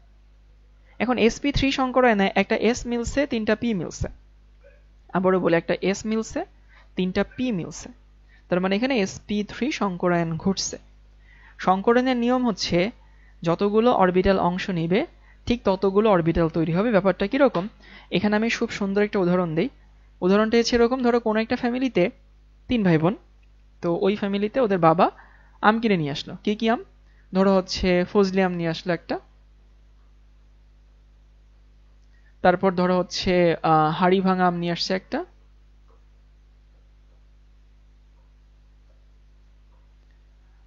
এখন sp3 সংকরায়নে একটা s মিলছে, 3টা p মিলছে। আবারও বলে, একটা s মিলছে, 3টা p মিলছে। তার মানে এখানে sp3 সংকরায়ন ঘটছে। সংকরণের নিয়ম হচ্ছে যতগুলো অরবিটাল অংশ নিবে ঠিক ততগুলো অরবিটাল তৈরি হবে। ব্যাপারটা কিরকম? এখানে আমি খুব সুন্দর একটা উদাহরণ দিই। উদাহরণটা হচ্ছে এরকম, ধরো কোনো একটা ফ্যামিলিতে 3 ভাই বোন, তো ওই ফ্যামিলিতে ওদের বাবা আম কিনে নিয়ে আসলো। কি কি আম? ধরো হচ্ছে ফজলি আম নিয়ে আসলো একটা, তারপর ধরো হচ্ছে হাড়ি ভাঙা আম নিয়ে আসছে একটা,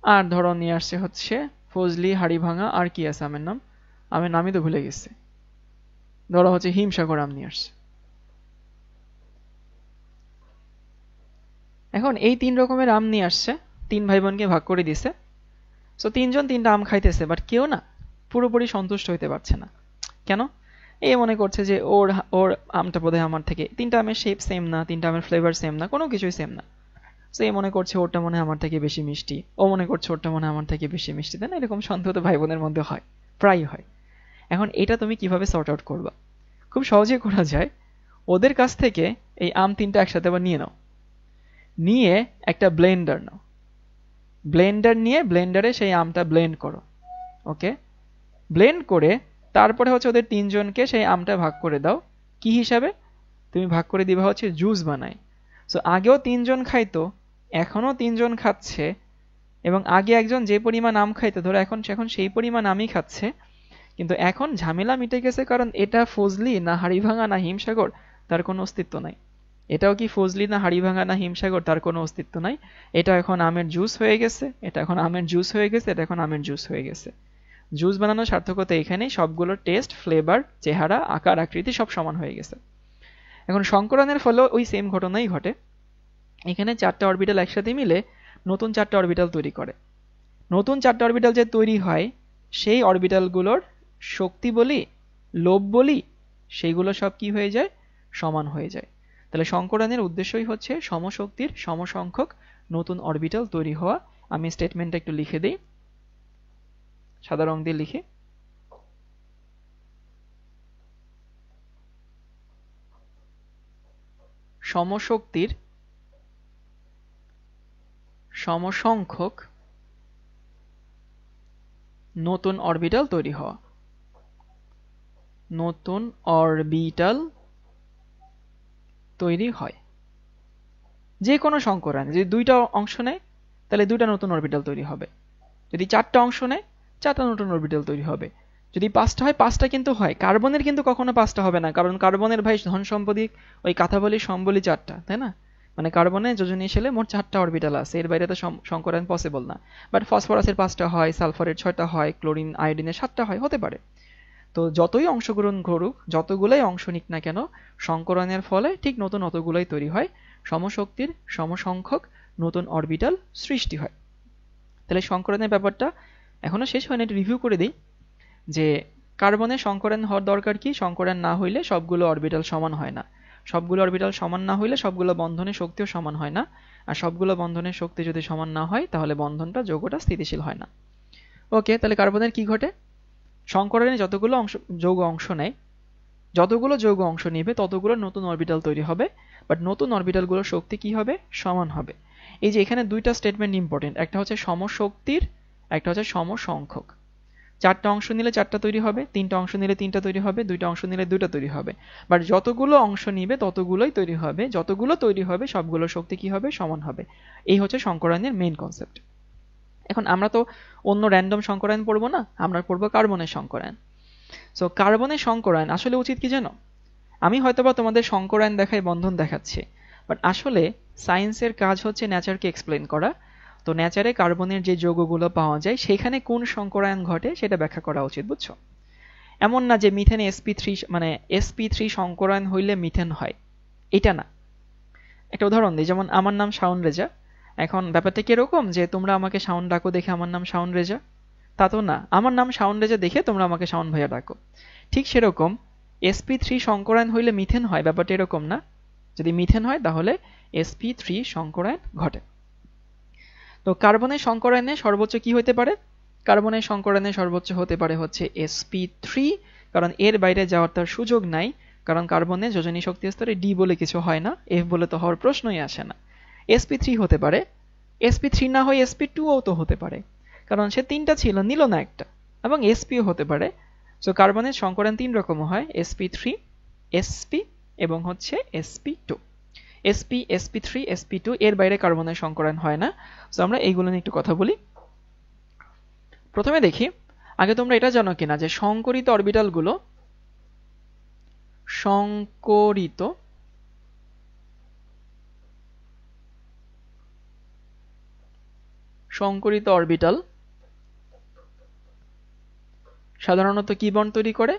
আর ধরো নিয়ে আসছে হচ্ছে ফজলি, হাড়ি ভাঙা, আর কি আছে আমের নাম? আমের নামই তো ভুলে গেছে। ধরো হচ্ছে হিমসাগর আম নিয়ে আসছে। এখন এই 3 রকমের আম নিয়ে আসছে, 3 ভাই বোনকে ভাগ করে দিছে। সো 3জন 3টা আম খাইতেছে, বাট কেউ না পুরোপুরি সন্তুষ্ট হইতে পারছে না। কেন? এই মনে করছে যে ওর ওর আমটা বোধহয় আমার থেকে, 3টা আমের শেপ সেম না, 3টা আমের ফ্লেভার সেম না, কোনো কিছুই সেম না। সো এই মনে করছে ওরটা মনে হয় আমার থেকে বেশি মিষ্টি, ও মনে করছে ওরটা মনে হয় আমার থেকে বেশি মিষ্টি, তাই না? এরকম সন্দেহ তো ভাই বোনের মধ্যে হয়, প্রায়ই হয়। এখন এটা তুমি কিভাবে সর্ট আউট করবা? খুব সহজেই করা যায়। ওদের কাছ থেকে এই আম 3টা একসাথে আবার নিয়ে নাও, নিয়ে একটা ব্লেন্ডার নাও, ব্লেন্ডার নিয়ে ব্লেন্ডারে সেই আমটা ব্লেন্ড করো। ওকে, ব্লেন্ড করে তারপরে হচ্ছে ওদের 3জনকে সেই আমটা ভাগ করে দাও। কি হিসাবে? তুমি ভাগ করে দিবা হচ্ছে জুস বানায়। সো আগেও 3জন খাইতো, এখনো 3জন খাচ্ছে, এবং আগে একজন যে পরিমাণ আম খাইতো ধরো এখন সেই পরিমাণ আমই খাচ্ছে। কিন্তু এখন ঝামেলা মিটে গেছে, কারণ এটা ফজলি না হাড়িভাঙা না হিমসাগর তার কোনো অস্তিত্ব নাই। এটাও কি ফজলি না হাড়িভাঙা না হিমসাগর তার কোনো অস্তিত্ব নাই। এটা এখন আমের জুস হয়ে গেছে, এটা এখন আমের জুস হয়ে গেছে, এটা এখন আমের জুস হয়ে গেছে। জুস বানানোর সার্থকতা এখানেই, সবগুলোর টেস্ট, ফ্লেভার, চেহারা, আকার, আকৃতি সব সমান হয়ে গেছে। এখন সংকরণের ফলেও ওই সেম ঘটনাই ঘটে। এখানে 4টা অরবিটাল একসাথে মিলে নতুন 4টা অরবিটাল তৈরি করে। নতুন 4টা অরবিটাল যে তৈরি হয় সেই অরবিটালগুলোর শক্তি বলি, লোভ বলি, সেইগুলো সব কি হয়ে যায়? সমান হয়ে যায়। তাহলে সংকরণের উদ্দেশ্যই হচ্ছে সমশক্তির সমসংখ্যক নতুন অরবিটাল তৈরি হওয়া। আমি স্টেটমেন্টটা একটু লিখে দিই, সাদা রং দিয়ে লিখি। সমশক্তির সমসংখ্যক নতুন অরবিটাল তৈরি হওয়া। নতুন অরবিটাল তৈরি হয় যে কোনো সংকরণে। যদি 2টা অংশ নেয় তাহলে 2টা নতুন অরবিটাল তৈরি হবে। যদি 4টা অংশ নেয় 4টা নতুন অরবিটাল তৈরি হবে। যদি 5টা হয় 5টা কিন্তু হয়। কার্বনের কিন্তু কখনো 5টা হবে না, কারণ কার্বনের ভাই ধন সম্পত্তি ওই কাথাবলী সম্বলী 4টা, তাই না? মানে কার্বনে যোজনী শেলে মোট 4টা অরবিটাল আছে, এর বাইরে তো সংকরায়ন পসিবল না। বাট ফসফরাসের 5টা হয়, সালফারের 6টা হয়, ক্লোরিন আয়োডিনের 7টা হয়, হতে পারে। তো যতই অংশগ্রহণ করুক, যতগুলাই অংশ নিক না কেন, সংকরণের ফলে ঠিক নতুন অতগুলাই তৈরি হয়, সমশক্তির সমসংখ্যক নতুন অরবিটাল সৃষ্টি হয়। তাহলে সংকরণের ব্যাপারটা এখনো শেষ হয়নি, একটু রিভিউ করে দিই যে কার্বনের সংকরণ হওয়ার দরকার কি? সংকরণ না হইলে সবগুলো অরবিটাল সমান হয় না। সবগুলো অরবিটাল সমান না হইলে সবগুলো বন্ধনের শক্তিও সমান হয় না, আর সবগুলো বন্ধনের শক্তি যদি সমান না হয় তাহলে বন্ধনটা যৌগটা স্থিতিশীল হয় না। ওকে, তাহলে কার্বনের কি ঘটে? সংকরণে যতগুলো যৌগ অংশ নেয়, যতগুলো যৌগ অংশ নেবে ততগুলো নতুন অরবিটাল তৈরি হবে, বাট নতুন অরবিটালগুলোর শক্তি কি হবে? সমান হবে। এই যে এখানে দুইটা স্টেটমেন্ট ইম্পর্টেন্ট, একটা হচ্ছে সমশক্তির, একটা হচ্ছে সমসংখ্যক। চারটা অংশ নিলে চারটা তৈরি হবে, তিনটা অংশ নিলে তিনটা তৈরি হবে, দুইটা অংশ নিলে দুইটা তৈরি হবে, বাট যতগুলো অংশ নিবে ততগুলোই তৈরি হবে, যতগুলো তৈরি হবে সবগুলো শক্তি কি হবে? সমান হবে। এই হচ্ছে সংকরায়নের মেইন কনসেপ্ট। এখন আমরা তো অন্য র্যান্ডম সংকরায়ন পড়বো না, আমরা পড়বো কার্বনের সংকরায়ন। সো কার্বনের সংকরায়ন আসলে উচিত কি জানো? আমি হয়তোবা তোমাদের সংকরায়ন দেখাই বন্ধন দেখাচ্ছি, বাট আসলে সায়েন্সের কাজ হচ্ছে নেচারকে এক্সপ্লেন করা। তো নেচারে কার্বনের যে যৌগগুলো পাওয়া যায় সেখানে কোন সংকরায়ন ঘটে সেটা ব্যাখ্যা করা উচিত, বুঝছো? এমন না যে মিথেনে sp3 মানে sp3 সংকরায়ন হইলে মিথেন হয়, এটা না। একটা উদাহরণ দিই, যেমন আমার নাম শাওন রেজা। এখন ব্যাপারটা কি এরকম যে তোমরা আমাকে শাওন ডাকো দেখে আমার নাম শাওন রেজা? তা তো না, আমার নাম শাওন রেজা দেখে তোমরা আমাকে শাওন ভাইয়া ডাকো। ঠিক সেরকম sp3 সংকরায়ন হইলে মিথেন হয়, ব্যাপারটা এরকম না। যদি মিথেন হয় তাহলে sp3 সংকরায়ন ঘটে। তো কার্বনের সংকরায়নে সর্বোচ্চ কি হতে পারে? কার্বনের সংকরায়নে সর্বোচ্চ হতে পারে হচ্ছে sp3, কারণ এর বাইরে যাওয়ার তার সুযোগ নাই, কারণ কার্বনের যোজনী শক্তি স্তরে d বলে কিছু হয় না, f বলে তো হওয়ার প্রশ্নই আসে না। sp3 হতে পারে, sp3 না হয় sp2ও তো হতে পারে, কারণ সে তিনটা ছিল, নিল না একটা, এবং spও হতে পারে। সো কার্বনের সংকরায়ন তিন রকম হয়, sp3, sp এবং হচ্ছে sp2। sp, sp3, sp2 এর বাইরে কার্বনের সংকরায়ন হয় না। সো আমরা এইগুলো নিয়ে একটু কথা বলি। প্রথমে দেখি, আগে তোমরা এটা জানো কিনা যে সংকরিত অরবিটালগুলো, সংকরিত অরবিটাল সাধারণত কি বন্ড তৈরি করে?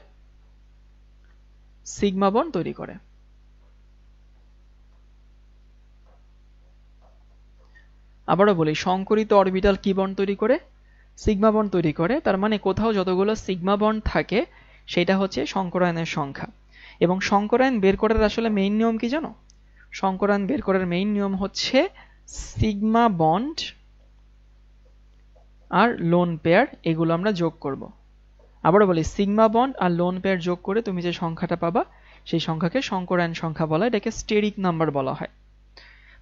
সিগমা বন্ড তৈরি করে। আবারও বলি, সংকরিত অরবিটাল কি বন্ড তৈরি করে? সিগমা বন্ড তৈরি করে। তার মানে কোথাও যতগুলো সিগমা বন্ড থাকে সেটা হচ্ছে সংকরায়নের সংখ্যা। এবং সংকরায়ন বের করার আসলে মেইন নিয়ম কি জানো? সংকরায়ন বের করার মেইন নিয়ম হচ্ছে সিগমা বন্ড আর লোন পেয়ার, এগুলো আমরা যোগ করব। আবারও বলি, সিগমা বন্ড আর লোন পেয়ার যোগ করে তুমি যে সংখ্যাটা পাবা সেই সংখ্যাকে সংকরায়ন সংখ্যা বলা হয়, এটাকে স্টেরিক নাম্বার বলা হয়।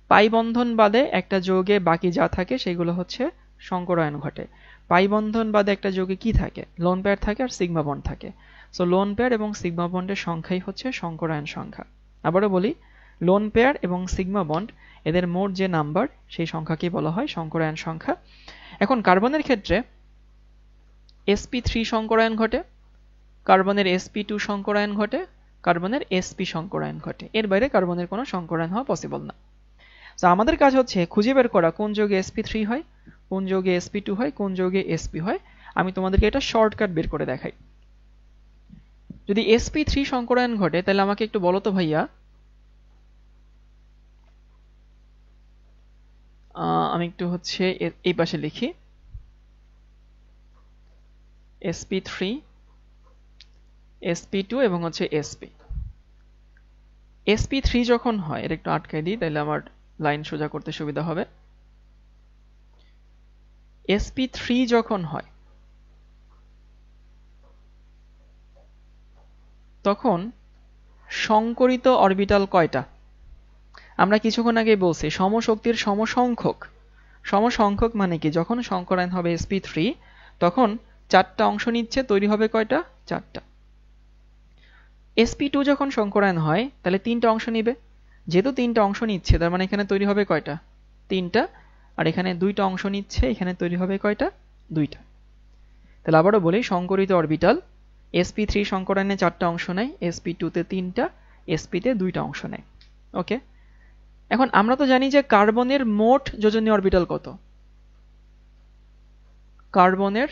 পাই বন্ধন বাদে একটা যৌগে বাকি যা থাকে সেগুলো হচ্ছে সংকরায়ন ঘটে। পাই বন্ধন বাদে একটা যৌগে কি থাকে? লোন পেয়ার থাকে আর সিগমা বন্ড থাকে। সো লোন পেয়ার এবং সিগমা বন্ডের সংখ্যাই হচ্ছে সংকরায়ন সংখ্যা। আবারও বলি, লোন পেয়ার এবং সিগমা বন্ড এদের মোট যে নাম্বার সেই সংখ্যাকে বলা হয় সংকরায়ন সংখ্যা। এখন কার্বনের ক্ষেত্রে sp3 সংকরায়ন ঘটে, কার্বনের sp2 সংকরায়ন ঘটে, কার্বনের sp সংকরায়ন ঘটে। এর বাইরে কার্বনের কোনো সংকরায়ন হওয়া পসিবল না। তো আমাদের কাজ হচ্ছে খুঁজে বের করা কোন যৌগে sp3 হয়, কোন যৌগে sp2 হয়, কোন যৌগে sp হয়। আমি তোমাদেরকে এটা শর্টকাট বের করে দেখাই। যদি sp3 সংকরায়ন ঘটে তাহলে আমাকে একটু বলো তো ভাইয়া, আমি একটু হচ্ছে এই পাশে লিখি, sp3, sp2 এবং হচ্ছে sp। sp3 যখন হয়, এর একটু আটকাই দিই তাহলে আমার লাইন সোজা করতে সুবিধা হবে। sp3 যখন হয় তখন সংকরিত অরবিটাল কয়টা? আমরা কিছুক্ষণ আগে বলছি সমশক্তির সমসংখ্যক। সমসংখ্যক মানে কি? যখন সংকরায়ন হবে sp3 তখন চারটা অংশ নিচ্ছে, তৈরি হবে কয়টা? চারটা। sp2 যখন সংকরায়ন হয় তাহলে তিনটা অংশ নিবে, যেহেতু তিনটা অংশ নিচ্ছে তার মানে এখানে তৈরি হবে কয়টা? তিনটা। আর এখানে দুইটা অংশ নিচ্ছে, এখানে তৈরি হবে কয়টা? দুইটা। তাহলে আবারও বলি, সংকরিত অরবিটাল sp3 সংকরায়নে চারটা অংশ নেয়, sp2 তে তিনটা, sp তে দুইটা অংশ নেয়। ওকে, এখন আমরা তো জানি যে কার্বনের মোট যোজনী অরবিটাল কত? কার্বনের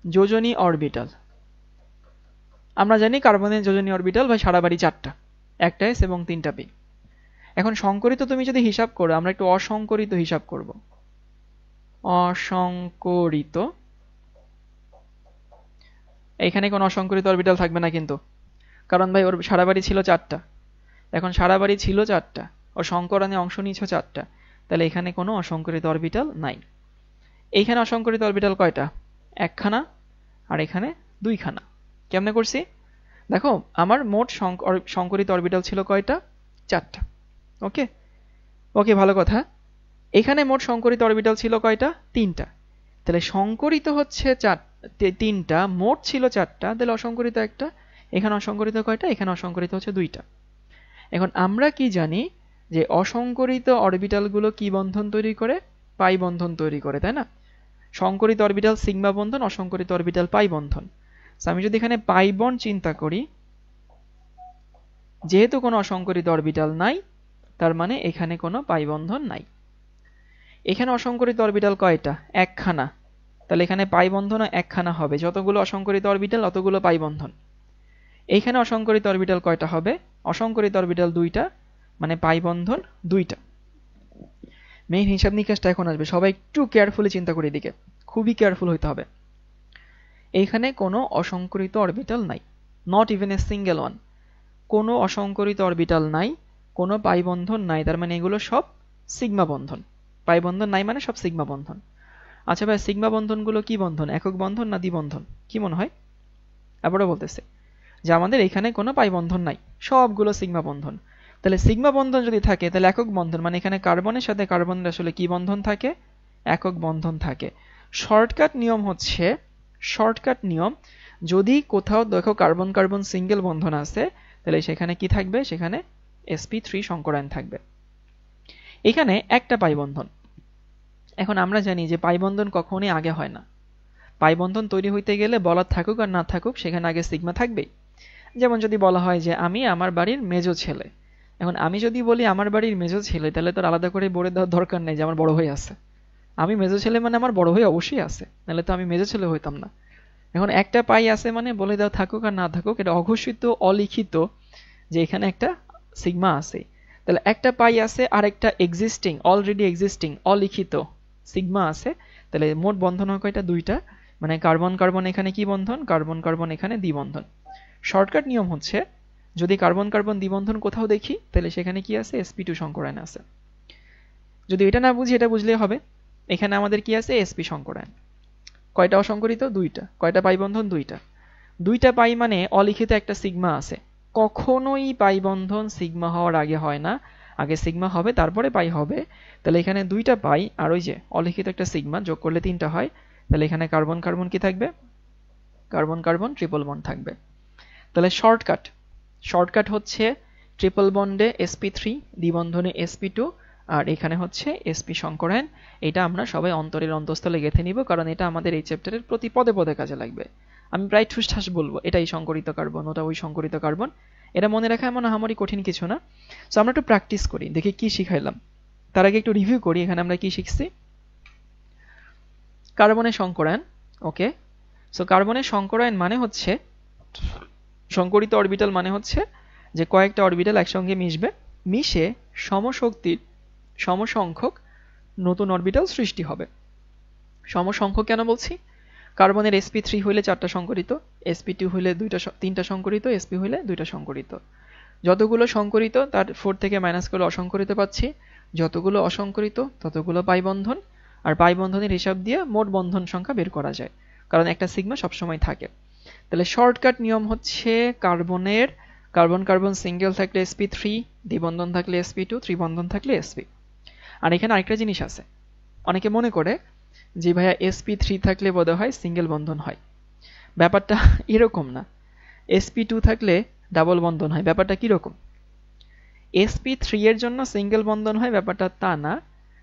যোজনী অরবিটাল আমরা জানি কার্বনের যোজনী অরবিটাল ভাই সারা বাড়ি চারটা, একটা s এবং তিনটা p। এখন সংকরিত তুমি যদি হিসাব করো, আমরা একটু অসংকরিত হিসাব করব। অসংকরিত এইখানে কোনো অসংকরিত অরবিটাল থাকবে না কিন্তু, কারণ ভাই ওর সারা বাড়ি ছিল 4টা। এখন সারা বাড়ি ছিল 4টা, ওর সংকরণে অংশ নিয়েছে 4টা, তাহলে এখানে কোনো অসংকরিত অরবিটাল নাই। এইখানে অসংকরিত অরবিটাল কয়টা? একখানা, আর এখানে 2খানা। কেমনে করছি দেখো, আমার মোট সংকরিত অরবিটাল ছিল কয়টা? 4টা। ওকে ওকে, ভালো কথা। এখানে মোট সংকরিত অরবিটাল ছিল কয়টা? 3টা। তাহলে সংকরিত হচ্ছে 3টা, মোট ছিল 4টা, তাহলে অসংকরিত একটা। এখানে অসংকরিত কয়টা? এখানে অসংকরিত হচ্ছে 2টা। এখন আমরা কি জানি যে অসংকরিত অরবিটালগুলো কি বন্ধন তৈরি করে? পাই বন্ধন তৈরি করে, তাই না? সংকরিত অরবিটাল সিগমা বন্ধন, অসংকরিত অরবিটাল পাই বন্ধন। আমি যদি এখানে পাই বন্ড চিন্তা করি, যেহেতু কোনো অসংকরিত অরবিটাল নাই, তার মানে এখানে কোনো পাই বন্ধন নাই। এখানে অসংকরিত অরবিটাল কয়টা? একখানা, তাহলে এখানে পাই বন্ধন একখানা হবে। যতগুলো অসংকরিত অরবিটাল অতগুলো পাই বন্ধন। এইখানে অসংকরিত অরবিটাল কয়টা হবে? অসংকরিত অরবিটাল 2টা, মানে পাই বন্ধন 2টা। মেইন হিসাব নিকাশটা এখন আসবে, সবাই একটু কেয়ারফুলি চিন্তা করে, এদিকে খুবই কেয়ারফুল হইতে হবে। এইখানে কোনো অসংকরিত অরবিটাল নাই, not even a single one. কোনো অসংকরিত অরবিটাল নাই, কোনো পাই বন্ধন নাই, তার মানে এগুলো সব সিগমা বন্ধন। পাই বন্ধন নাই মানে সব সিগমা বন্ধন। আচ্ছা ভাই, সিগমা বন্ধনগুলো কি বন্ধন? একক বন্ধন না দ্বিবন্ধন? কি মনে হয়? আবারও বলতেছে যে আমাদের এখানে কোনো পাই বন্ধন নাই, সবগুলো সিগমা বন্ধন। তাহলে সিগমা বন্ধন যদি থাকে তাহলে একক বন্ধন, মানে এখানে কার্বনের সাথে কার্বনের আসলে কি বন্ধন থাকে? একক বন্ধন থাকে। শর্টকাট নিয়ম হচ্ছে, শর্টকাট নিয়ম, যদি কোথাও দেখো কার্বন কার্বন সিঙ্গেল বন্ধন আছে, তাহলে সেখানে কি থাকবে? সেখানে sp3 সংকরায়ন থাকবে। এখানে একটা পাই বন্ধন। এখন আমরা জানি যে পাই বন্ধন কখনোই আগে হয় না। পাই বন্ধন তৈরি হইতে গেলে বলা থাকুক আর না থাকুক, সেখানে আগে সিগমা থাকবেই। যেমন যদি বলা হয় যে আমি আমার বাড়ির মেজো ছেলে, এখন আমি যদি বলি আমার বাড়ির মেজো ছেলে, তাহলে তো আলাদা করে বলে দেওয়ার দরকার নেই যে আমার বড় ভাই আছে। আমি মেজো ছেলে মানে আমার বড় ভাই অবশ্যই আছে, নাহলে তো আমি মেজো ছেলে হইতাম না। এখন একটা পাই আছে মানে বলে দেওয়া থাকুক আর না থাকুক, এটা অঘোষিত, অলিখিত যে এখানে একটা সিগমা আছে। তাহলে একটা পাই আছে আর একটা এক্সিস্টিং, অলরেডি এক্সিস্টিং অলিখিত সিগমা আছে। তাহলে মোট বন্ধন হয় কয়টা? 2টা, মানে কার্বন কার্বন এখানে কি বন্ধন? কার্বন কার্বন এখানে দ্বিবন্ধন। শর্টকাট নিয়ম হচ্ছে, যদি কার্বন কার্বন দ্বিবন্ধন কোথাও দেখি, তাহলে সেখানে কি আছে? sp2 সংকরায়ন আছে। যদি এটা না বুঝি, এটা বুঝলেই হবে। এখানে আমাদের কি আছে? sp সংকরায়ন। কয়টা অসংকরিত? 2টা। কয়টা পাই বন্ধন? 2টা। 2টা পাই মানে অলিখিত একটা সিগমা আছে। কখনোই পাই বন্ধন সিগমা হওয়ার আগে হয় না, আগে সিগমা হবে তারপরে পাই হবে। তাহলে এখানে 2টা পাই আর ওই যে অলিখিত একটা সিগমা যোগ করলে 3টা হয়। তাহলে এখানে কার্বন কার্বন কি থাকবে? কার্বন কার্বন ট্রিপল বন্ড থাকবে। তাহলে শর্টকাট, শর্টকাট হচ্ছে ট্রিপল বন্ডে sp3, দ্বিবন্ধনে sp2, আর এখানে হচ্ছে sp সংকরায়ন। এটা আমরা সবাই অন্তরের অন্তঃস্থলে গেঁথে নিব, কারণ এটা আমাদের এই চ্যাপ্টারের প্রতি পদে পদে কাজে লাগবে। আমি প্রায় ঠুসঠাস বলবো, এটাই সংকরিত কার্বন, ওটা ওই সংকরিত কার্বন। এটা মনে রাখা এমন আহামরি কঠিন কিছু না। সো আমরা একটু প্র্যাকটিস করি, দেখি কি শিখাইলাম। তার আগে একটু রিভিউ করি, এখানে আমরা কি শিখছি। কার্বনের সংকরায়ন, ওকে। সো কার্বনের সংকরায়ন মানে হচ্ছে, সংকরিত অরবিটাল মানে হচ্ছে যে কয়েকটা অরবিটাল একসঙ্গে মিশবে, মিশে সমশক্তির সমসংখ্যক নতুন অরবিটাল সৃষ্টি হবে। সমসংখ্যক কেন বলছি? কার্বনের sp3 হইলে 4টা সংকরিত, sp2 হইলে 3টা সংকরিত, sp হইলে 2টা সংকরিত। যতগুলো সংকরিত তার 4 থেকে মাইনাস করে অসংকরিত পাচ্ছি, যতগুলো অসংকরিত ততগুলো পাই বন্ধন, আর পাই বন্ধনের হিসাব দিয়ে মোট বন্ধন সংখ্যা বের করা যায়, কারণ একটা সিগমা সবসময় থাকে। তাহলে শর্টকাট নিয়ম হচ্ছে কার্বনের কার্বন কার্বন সিঙ্গেল থাকলে sp3, দ্বিবন্ধন থাকলে sp2, ত্রিবন্ধন থাকলে sp। আর এখানে আরেকটা জিনিস আছে, অনেকে মনে করে যে ভাইয়া sp3 থাকলে বোধহয় হয় সিঙ্গেল বন্ধন হয়। ব্যাপারটা এরকম না। sp2 থাকলে ডাবল বন্ধন হয়, ব্যাপারটা কি রকম? sp3 এর জন্য সিঙ্গেল বন্ধন হয়, ব্যাপারটা তা না।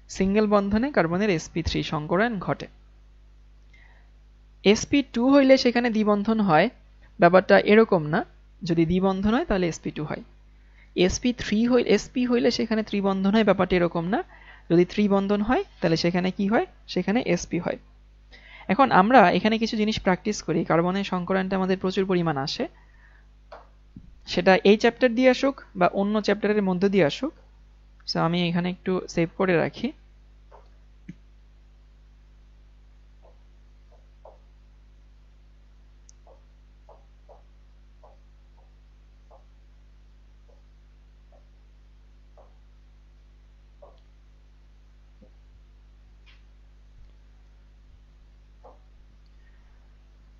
সিঙ্গেল বন্ধনে কার্বনের sp3 সংকরায়ন ঘটে। sp2 হইলে সেখানে দ্বিবন্ধন হয়, ব্যাপারটা এরকম না। যদি দ্বিবন্ধন হয় তাহলে sp2 হয়। sp হইলে সেখানে ত্রিবন্ধন হয়, ব্যাপারটা এরকম না। যদি ত্রিবন্ধন হয় তাহলে সেখানে কি হয়? সেখানে sp হয়। এখন আমরা এখানে কিছু জিনিস প্র্যাকটিস করি। কার্বনের সংকরায়নটা আমাদের প্রচুর পরিমাণ আসে, সেটা এই চ্যাপ্টার দিয়ে আসুক বা অন্য চ্যাপ্টারের মধ্যে দিয়ে আসুক। সো আমি এখানে একটু সেভ করে রাখি।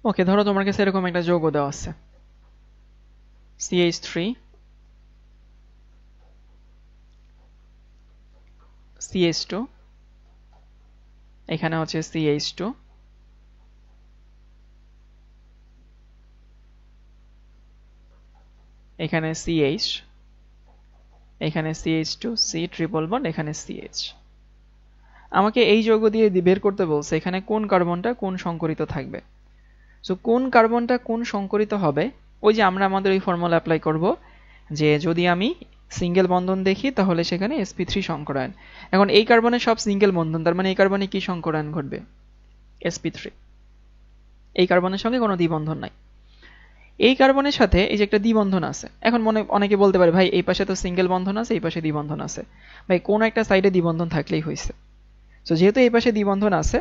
ওকে, ধরো তোমার কাছে এরকম একটা যৌগ দেওয়া আছে CH3 CH2, এখানে হচ্ছে CH2, এখানে CH, এখানে CH2C ট্রিপল বন্ড, এখানে CH। আমাকে এই যৌগ দিয়ে বের করতে বলছে এখানে কোন কার্বনটা কোন সংকরিত থাকবে। সো কোন কার্বনটা কোন সংকরিত হবে, ওই যে আমরা আমাদের ওই ফর্মুলা অ্যাপ্লাই করব যে যদি আমি সিঙ্গেল বন্ধন দেখি তাহলে সেখানে sp3 সংকরায়ন। এখন এই কার্বনের সব সিঙ্গেল বন্ধন, তার মানে এই কার্বনে কি সংকরায়ন ঘটবে? sp3। এই কার্বনের সঙ্গে কোনো দ্বিবন্ধন নাই। এই কার্বনের সাথে এই যে একটা দ্বিবন্ধন আছে, এখন অনেকে বলতে পারে ভাই এই পাশে তো সিঙ্গেল বন্ধন আছে, এই পাশে দ্বিবন্ধন আছে, ভাই কোন একটা সাইডে দ্বিবন্ধন থাকলেই হয়েছে। সো যেহেতু এই পাশে দ্বিবন্ধন আছে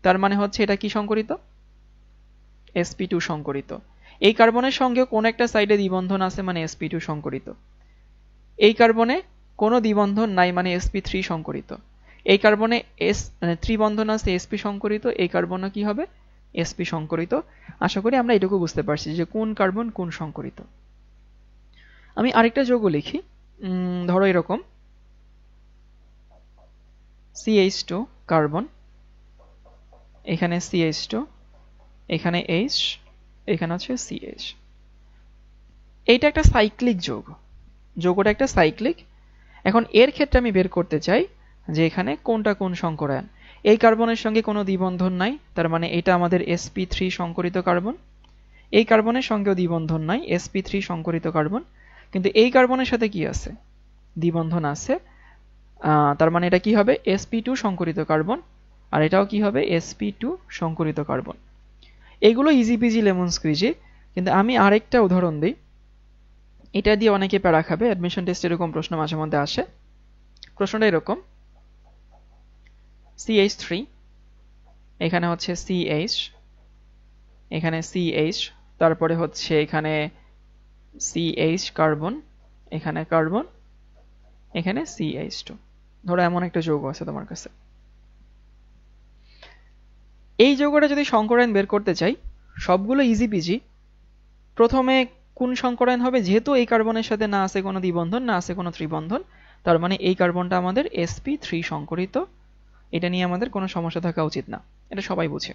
তার মানে হচ্ছে এটা কি সংকরিত? sp2 সংকরিত। এই কার্বনের সঙ্গে কোন একটা সাইডে দ্বিবন্ধন আছে মানে sp2 সংকরিত। এই কার্বনে কোনো দ্বিবন্ধন নাই মানে sp3 সংকরিত। এই কার্বনে মানে ত্রিবন্ধন আছে sp সংকরিত, এই কার্বনে কি হবে? sp সংকরিত। আশা করি আমরা এটুকু বুঝতে পারছি যে কোন কার্বন কোন সংকরিত। আমি আরেকটা যৌগ লিখি, ধরো এরকম CH2 কার্বন, এখানে CH2, এখানে H, এখানে হচ্ছে CH। এইটা একটা সাইক্লিক যৌগ, যৌগটা একটা সাইক্লিক। এখন এর ক্ষেত্রে আমি বের করতে চাই যে এখানে কোনটা কোন সংকরায়ন। এই কার্বনের সঙ্গে কোনো দ্বিবন্ধন নাই, তার মানে এটা আমাদের sp3 সংকরিত কার্বন। এই কার্বনের সঙ্গেও দ্বিবন্ধন নাই, sp3 সংকরিত কার্বন। কিন্তু এই কার্বনের সাথে কি আছে? দ্বিবন্ধন আছে, তার মানে এটা কি হবে? sp2 সংকরিত কার্বন। আর এটাও কি হবে? sp2 সংকরিত কার্বন। এগুলো ইজি পিজি লেমন স্কুইজি। কিন্তু আমি আরেকটা উদাহরণ দিই, এটা দিয়ে অনেকে প্যারা খাবে, অ্যাডমিশন টেস্টে এরকম প্রশ্ন মাঝে মধ্যে আসে। প্রশ্নটা এরকম, CH3, এখানে হচ্ছে CH, এখানে CH, তারপরে হচ্ছে এখানে CH কার্বন, এখানে কার্বন, এখানে CH2। ধরো এমন একটা যৌগ আছে তোমার কাছে। এই যৌগটা যদি সংকরায়ন বের করতে চাই, সবগুলো ইজি পিজি। প্রথমে কোন সংকরায়ন হবে? যেহেতু এই কার্বনের সাথে না আছে কোনো দ্বিবন্ধন, না আছে কোনো ত্রিবন্ধন, তার মানে এই কার্বনটা আমাদের sp3 সংকরিত। এটা নিয়ে আমাদের কোনো সমস্যা থাকা উচিত না, এটা সবাই বুঝে।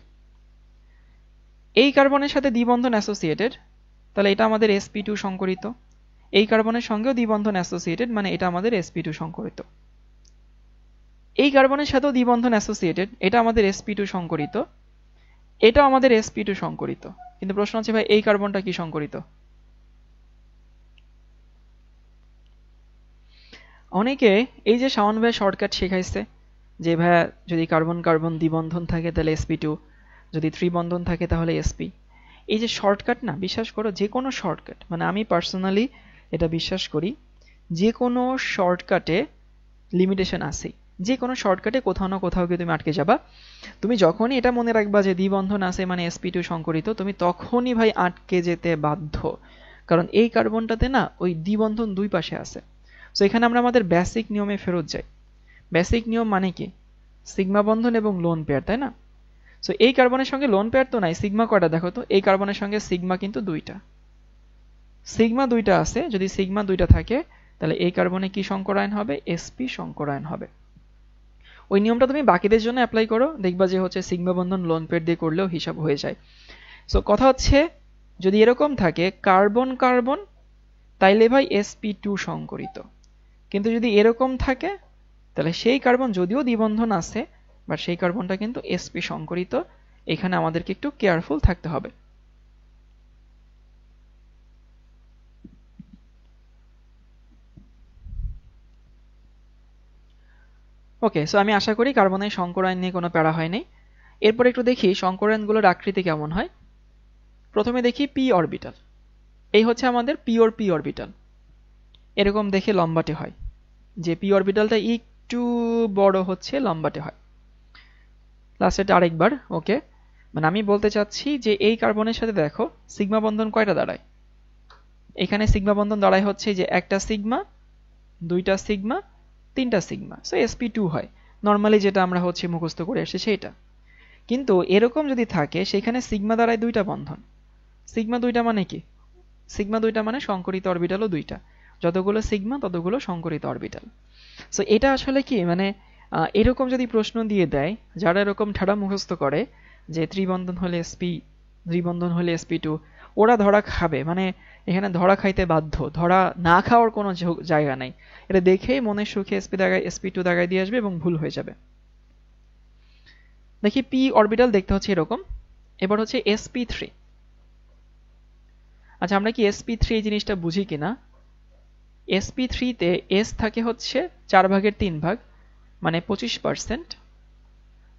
এই কার্বনের সাথে দ্বিবন্ধন অ্যাসোসিয়েটেড, তাহলে এটা আমাদের sp2 সংকরিত। এই কার্বনের সঙ্গেও দ্বিবন্ধন অ্যাসোসিয়েটেড, মানে এটা আমাদের sp2 সংকরিত। এই কার্বনের সাথেও দ্বিবন্ধন অ্যাসোসিয়েটেড, এটা আমাদের sp2 সংকরিত। এটাও আমাদের sp2 সংকরিত। কিন্তু প্রশ্ন হচ্ছে ভাই এই কার্বনটা কি সংকরিত? অনেকে এই যে শাওন ভাই শর্টকাট শেখাইছে যে ভাইয়া যদি কার্বন কার্বন দ্বিবন্ধন থাকে তাহলে sp2, যদি ত্রিবন্ধন থাকে তাহলে sp। এই যে শর্টকাট না, বিশ্বাস করো যে কোনো শর্টকাট, মানে আমি পার্সোনালি এটা বিশ্বাস করি, যে কোনো শর্টকাটে লিমিটেশন আছেই। যে কোনো শর্টকাটে কোথাও না কোথাও গিয়ে তুমি আটকে যাবা। তুমি যখনই এটা মনে রাখবা যে দ্বিবন্ধন আছে মানে sp2 সংকরিত, তুমি তখনই ভাই আটকে যেতে বাধ্য। কারণ এই কার্বনটাতে না ওই দ্বিবন্ধন দুই পাশে আছে। সো এখানে আমরা আমাদের বেসিক নিয়মে ফেরত যাই। বেসিক নিয়ম মানে কি? সিগমা বন্ধন এবং লোন পেয়ার, তাই না? সো এই কার্বনের সঙ্গে লোন পেয়ার তো নাই, সিগমা কয়টা দেখো তো? এই কার্বনের সঙ্গে সিগমা কিন্তু দুইটা, সিগমা দুইটা আছে। যদি সিগমা দুইটা থাকে তাহলে এই কার্বনে কি সংকরায়ন হবে? sp সংকরায়ন হবে। ওই নিয়মটা তুমি বাকিদের জন্য অ্যাপ্লাই করো, দেখবা যে হচ্ছে সিগমা বন্ধন লোন পেয়ার দিয়ে করলেও হিসাব হয়ে যায়। সো কথা হচ্ছে যদি এরকম থাকে কার্বন কার্বন, তাইলে ভাই sp2 সংকরিত। কিন্তু যদি এরকম থাকে তাহলে সেই কার্বন যদিও দ্বিবন্ধন আছে, বাট সেই কার্বনটা কিন্তু sp সংকরিত। এখানে আমাদেরকে একটু কেয়ারফুল থাকতে হবে। ওকে, সো আমি আশা করি কার্বনের সংকরায়ন নিয়ে কোনো প্যারা হয়নি। এরপর একটু দেখি সংকরায়নগুলোর আকৃতি কেমন হয়। প্রথমে দেখি p অরবিটাল। এই হচ্ছে আমাদের পিওর p অরবিটাল, এরকম দেখে লম্বাটে হয়। যে p অরবিটালটা একটু বড় হচ্ছে লম্বাটে হয়। লাস্টেটা আরেকবার, ওকে, মানে আমি বলতে চাচ্ছি যে এই কার্বনের সাথে দেখো সিগমা বন্ধন কয়টা দাঁড়ায়? এখানে সিগমা বন্ধন দাঁড়ায় হচ্ছে যে একটা সিগমা, দুইটা সিগমা, তিনটা সিগমা, সো sp2 হয়। নর্মালি যেটা আমরা হচ্ছে মুখস্থ করে আসছি সেটা। কিন্তু এরকম যদি থাকে সেখানে সিগমা দ্বারায় দুইটা বন্ধন। সিগমা দুইটা মানে কি? সিগমা দুইটা মানে সংকরিত অরবিটালও দুইটা। যতগুলো সিগমা ততগুলো সংকরিত অরবিটাল। সো এটা আসলে কি মানে এরকম যদি প্রশ্ন দিয়ে দেয়, যারা এরকম ঠাড়া মুখস্থ করে যে ত্রিবন্ধন হলে sp, দ্বিবন্ধন হলে sp2, ওরা ধরা খাবে। মানে এখানে ধরা খাইতে বাধ্য, ধরা না খাওয়ার কোনো জায়গা নাই। এটা দেখেই মনের সুখে sp দাগায় sp2 দাগায় দিয়ে আসবে এবং ভুল হয়ে যাবে। দেখি p অরবিটাল দেখতে হচ্ছে এরকম। এবার হচ্ছে sp3। আচ্ছা, আমরা কি sp3 এই জিনিসটা বুঝি কিনা? sp3 তে s থাকে হচ্ছে 4/3 মানে 25%,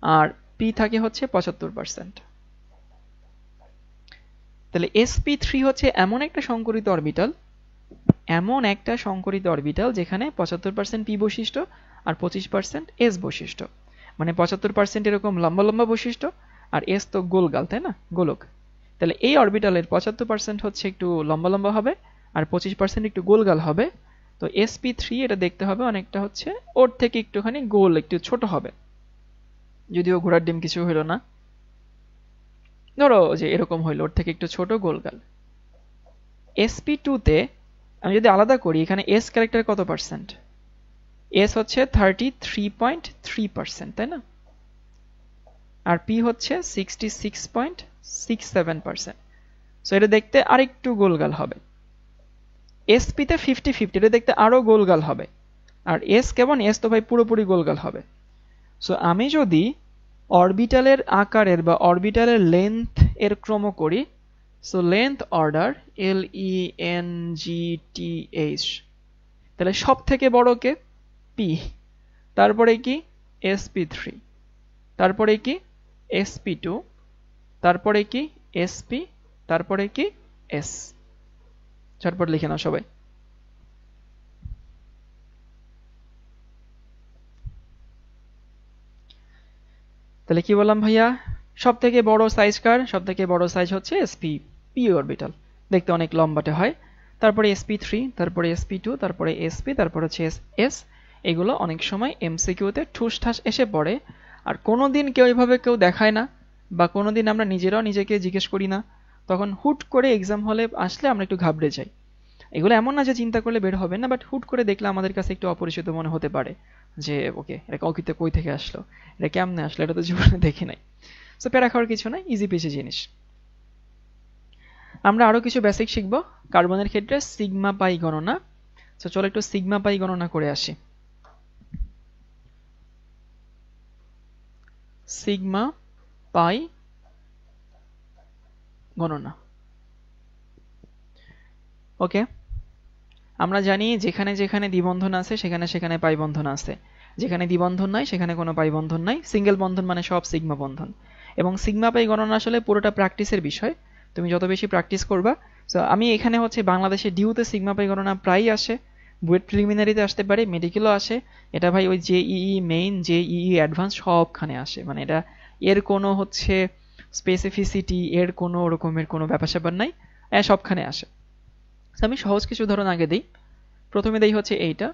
আর p থাকে হচ্ছে 75%। তাহলে sp3 হচ্ছে এমন একটা সংকরিত অরবিটাল যেখানে 75% p বৈশিষ্ট্য আর 25% s বৈশিষ্ট্য। মানে 75% এরকম লম্বা লম্বা বৈশিষ্ট্য আর s তো গোলগাল, তাই না, গোলক। তাহলে এই অরবিটালের 75% হচ্ছে একটু লম্বা লম্বা হবে আর 25% একটু গোলগাল হবে। তো sp3 এটা দেখতে হবে অনেকটা হচ্ছে ওর থেকে একটুখানি গোল, একটু ছোট হবে। যদিও ঘোড়ার ডিম কিছু হইল না, ধরো যে এরকম হইল, ওর থেকে একটু ছোট গোলগাল। sp2 তে আমি যদি আলাদা করি, এখানে s ক্যারেক্টার কত পার্সেন্ট? s হচ্ছে 33.3%, তাই না? আর p হচ্ছে 66.67%। সো এটা দেখতে আরেকটু গোলগাল হবে। sp তে 50-50, এটা দেখতে আরো গোলগাল হবে। আর s কেমন? s তো ভাই পুরোপুরি গোলগাল হবে। সো আমি যদি অরবিটালের আকারের বা অরবিটালের লেন্থ এর ক্রম করি, সো লেন্থ অর্ডার LENGTH, তাহলে সব থেকে বড় কে? p, তারপরে কি? sp3, তারপরে কি? sp2, তারপরে কি? sp, তারপরে কি? s। ঝটপট লিখে নাও সবাই। তাহলে কি বললাম ভাইয়া? সব থেকে বড় সাইজ কার? সব থেকে বড় সাইজ হচ্ছে sp, p অরবিটাল, দেখতে অনেক লম্বাটে হয়। তারপরে sp3, তারপরে sp2, তারপরে sp, তারপরে হচ্ছে s। এগুলো অনেক সময় এমসিকিউতে ঠুসঠাস এসে পড়ে, আর কোনোদিন কেউ এইভাবে কেউ দেখায় না, বা কোনোদিন আমরা নিজেরাও নিজেকে জিজ্ঞেস করি না। তখন হুট করে এক্সাম হলে আসলে আমরা একটু ঘাবড়ে যাই। এগুলো এমন না যে চিন্তা করলে বের হবে না, বাট হুট করে দেখলে আমাদের কাছে একটু অপরিচিত মনে হতে পারে যে ওকে, এটা কাউকিতে কই থেকে আসলো, এটা কেমনে আসলো, এটা তো জীবনে দেখি নাই। সো প্যারা খাওয়ার কিছু নাই, ইজি পেজি জিনিস। আমরা আরো কিছু বেসিক শিখবো কার্বনের ক্ষেত্রে, সিগমা পাই গণনা। সো চলো একটু সিগমা পাই গণনা করে আসি। সিগমা পাই গণনা। ওকে, আমরা জানি যেখানে যেখানে দ্বিবন্ধন আছে সেখানে সেখানে পাই বন্ধন আছে, যেখানে দ্বিবন্ধন নাই সেখানে কোনো পাই বন্ধন নাই। সিঙ্গেল বন্ধন মানে সব সিগমা বন্ধন। এবং সিগমা পাই গণনা আসলে পুরোটা প্র্যাকটিসের বিষয়, তুমি যত বেশি প্র্যাকটিস করবা। সো আমি এখানে হচ্ছে বাংলাদেশে ডিউতে সিগমা পাই গণনা প্রায়ই আসে, বুয়েট প্রিলিমিনারিতে আসতে পারে, মেডিকেলও আসে। এটা ভাই ওই জেইই মেইন, জেইই অ্যাডভান্স সবখানে আসে। মানে এটা এর কোনো হচ্ছে স্পেসিফিসিটি, এর কোনো রকমের কোনো ব্যাপার স্যাপার নাই, সবখানে আসে। আমি সহজ কিছু উদাহরণ আগে দিই। প্রথমে দেই হচ্ছে এইটা,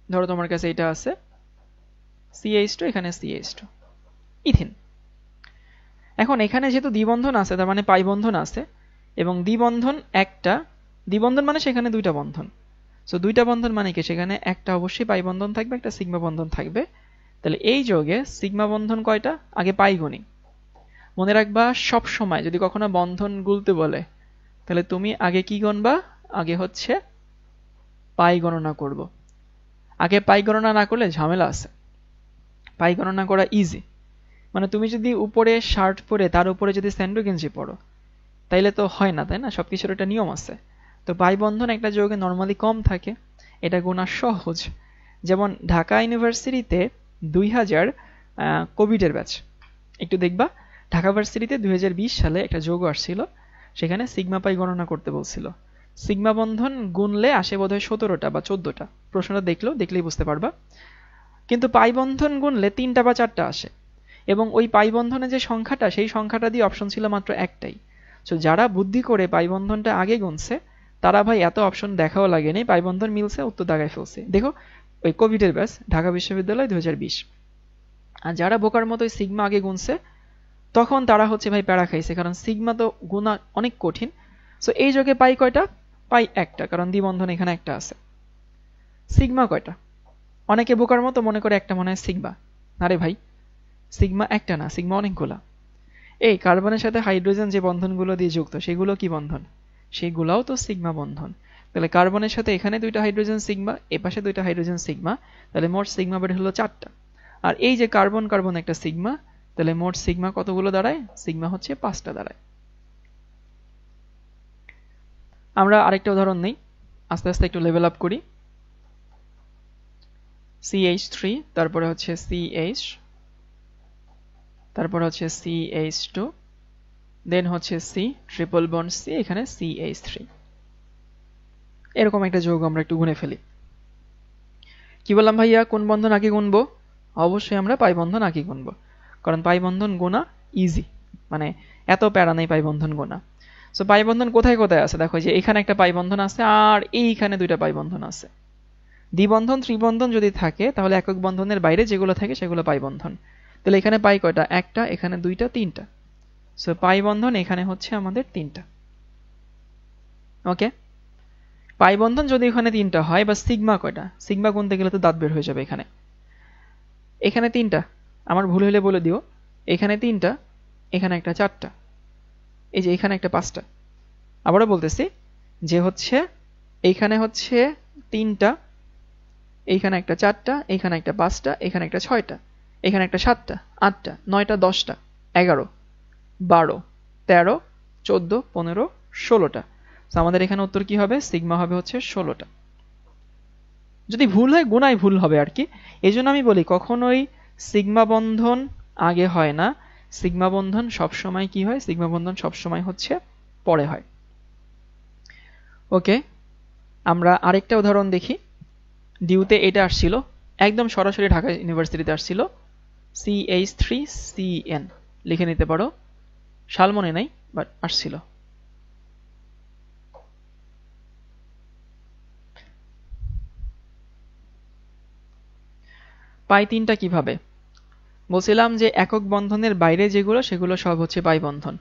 ধরো তোমার কাছে এটা আছে CH2, এখানে CH2, ইথিন। এখন এখানে যেহেতু দ্বিবন্ধন আছে, তার মানে পাই বন্ধন আছে, এবং দ্বিবন্ধন একটা, দ্বিবন্ধন মানে সেখানে দুইটা বন্ধন। সো দুইটা বন্ধন মানে কি? সেখানে একটা অবশ্যই পাই বন্ধন থাকবে, একটা সিগমা বন্ধন থাকবে। তাহলে এই যোগে সিগমা বন্ধন কয়টা? আগে পাই গুনি। মনে রাখবা সব সময় যদি কখনো বন্ধন গুলতে বলে, তাহলে তুমি আগে কি গণবা? আগে হচ্ছে পাই গণনা করব। আগে পাই গণনা না করলে ঝামেলা আছে। পাই গণনা করা ইজি। মানে তুমি যদি উপরে শার্ট পরে তার উপরে যদি স্যান্ডো গেঞ্জি পরো, তাইলে তো হয় না, তাই না? সবকিছুর একটা নিয়ম আছে। তো পাই বন্ধন একটা যৌগে নর্মালি কম থাকে, এটা গোনা সহজ। যেমন ঢাকা ইউনিভার্সিটিতে 2000 কোভিডের ব্যাচ, একটু দেখবা ঢাকা ভার্সিটিতে 2020 সালে একটা যৌগ আসছিল, সেখানে সিগমা পাই গণনা করতে বলছিল। সিগমা বন্ধন গুনলে আসে বোধহয় 17টা বা 14টা। প্রশ্নটা দেখলেই বুঝতে পারবা। কিন্তু পাই বন্ধন গুনলে 3টা বা 4টা আসে, এবং ওই পাই বন্ধনের যে সংখ্যাটা, সেই সংখ্যাটা দিয়ে অপশন ছিল মাত্র একটাই। তো যারা বুদ্ধি করে পাই বন্ধনটা আগে গুনছে, তারা ভাই এত অপশন দেখাও লাগেনি, পাই বন্ধন মিলছে, উত্তর দাগায় ফেলছে। দেখো ওই কোভিডের ব্যাচ, ঢাকা বিশ্ববিদ্যালয় 2020। আর যারা বোকার মতো সিগমা আগে গুনছে তখন তারা হচ্ছে ভাই প্যারা খাইছে, কারণ সিগমা তো গুণা অনেক কঠিন। সো এই যোগে পাই কয়টা? পাই একটা, কারণ দ্বিবন্ধন এখানে একটা আছে। সিগমা কয়টা? অনেকে বোকার মতো মনে করে একটা মনে হয় সিগমা। আরে ভাই সিগমা একটা না, সিগমা অনেকগুলা। এই কার্বনের সাথে হাইড্রোজেন যে বন্ধনগুলো দিয়ে যুক্ত সেগুলো কি বন্ধন? সেগুলাও তো সিগমা বন্ধন। তাহলে কার্বনের সাথে এখানে দুইটা হাইড্রোজেন সিগমা, এপাশে দুইটা হাইড্রোজেন সিগমা, তাহলে মোট সিগমা বের হলো 4টা। আর এই যে কার্বন কার্বন একটা সিগমা, তাহলে মোট সিগমা কতগুলো দাঁড়ায়? সিগমা হচ্ছে 5টা দাঁড়ায়। আমরা আরেকটা উদাহরণ নেই, আস্তে আস্তে একটু লেভেল আপ করি। CH3, তারপরে হচ্ছে CH, তারপরে হচ্ছে CH2, দেন হচ্ছে C ট্রিপল বন্ড C, এখানে CH3। এরকম একটা যৌগ আমরা একটু গুনে ফেলি। কি বললাম ভাইয়া, কোন বন্ধন আগে গুনবো? অবশ্যই আমরা পাই বন্ধন আগে গুনবো, কারণ পাই বন্ধন গোনা ইজি, মানে এত প্যারা নেই পাই বন্ধন গোনা। সো পাই বন্ধন কোথায় কোথায় আছে দেখো, যে এখানে একটা পাই বন্ধন আছে আর এইখানে দুইটা পাই বন্ধন আছে। দ্বিবন্ধন ত্রিবন্ধন যদি থাকে তাহলে একক বন্ধনের বাইরে যেগুলো থাকে সেগুলো পাই বন্ধন। তাহলে এখানে পাই কয়টা? একটা, এখানে দুইটা, তিনটা। সো পাই বন্ধন এখানে হচ্ছে আমাদের 3টা। ওকে, পাই বন্ধন যদি এখানে 3টা হয়, বা সিগমা কয়টা? সিগমা গুনতে গেলে তো দাঁত বের হয়ে যাবে। এখানে এখানে 3টা, আমার ভুল হলে বলে দিও। এখানে 3টা, এখানে একটা 4টা, এই যে এখানে একটা 5টা। আবারও বলতেছি যে হচ্ছে এইখানে হচ্ছে 3টা, এইখানে একটা 4টা, এইখানে একটা 5টা, এখানে একটা 6টা, এখানে একটা 7টা, 8টা, 9টা, 10টা, 11, 12, 13, 14, 15, 16টা। আমাদের এখানে উত্তর কি হবে? সিগমা হবে হচ্ছে 16টা। যদি ভুল হয় গুণায় ভুল হবে আর কি। এই জন্য আমি বলি কখনোই সিগমা বন্ধন আগে হয় না, সিগমা বন্ধন সবসময় কি হয়? সিগমা বন্ধন সবসময় হচ্ছে পরে হয়। ওকে, আমরা আরেকটা উদাহরণ দেখি। ডিউতে এটা আসছিল, একদম সরাসরি ঢাকা ইউনিভার্সিটিতে আসছিল। CH3CN লিখে নিতে পারো, সাল মনে নাই, বাট আসছিল। পাই 3টা কিভাবে? বলছিলাম যে একক বন্ধনের বাইরে যেগুলো সেগুলো সব হচ্ছে পাই বন্ধন।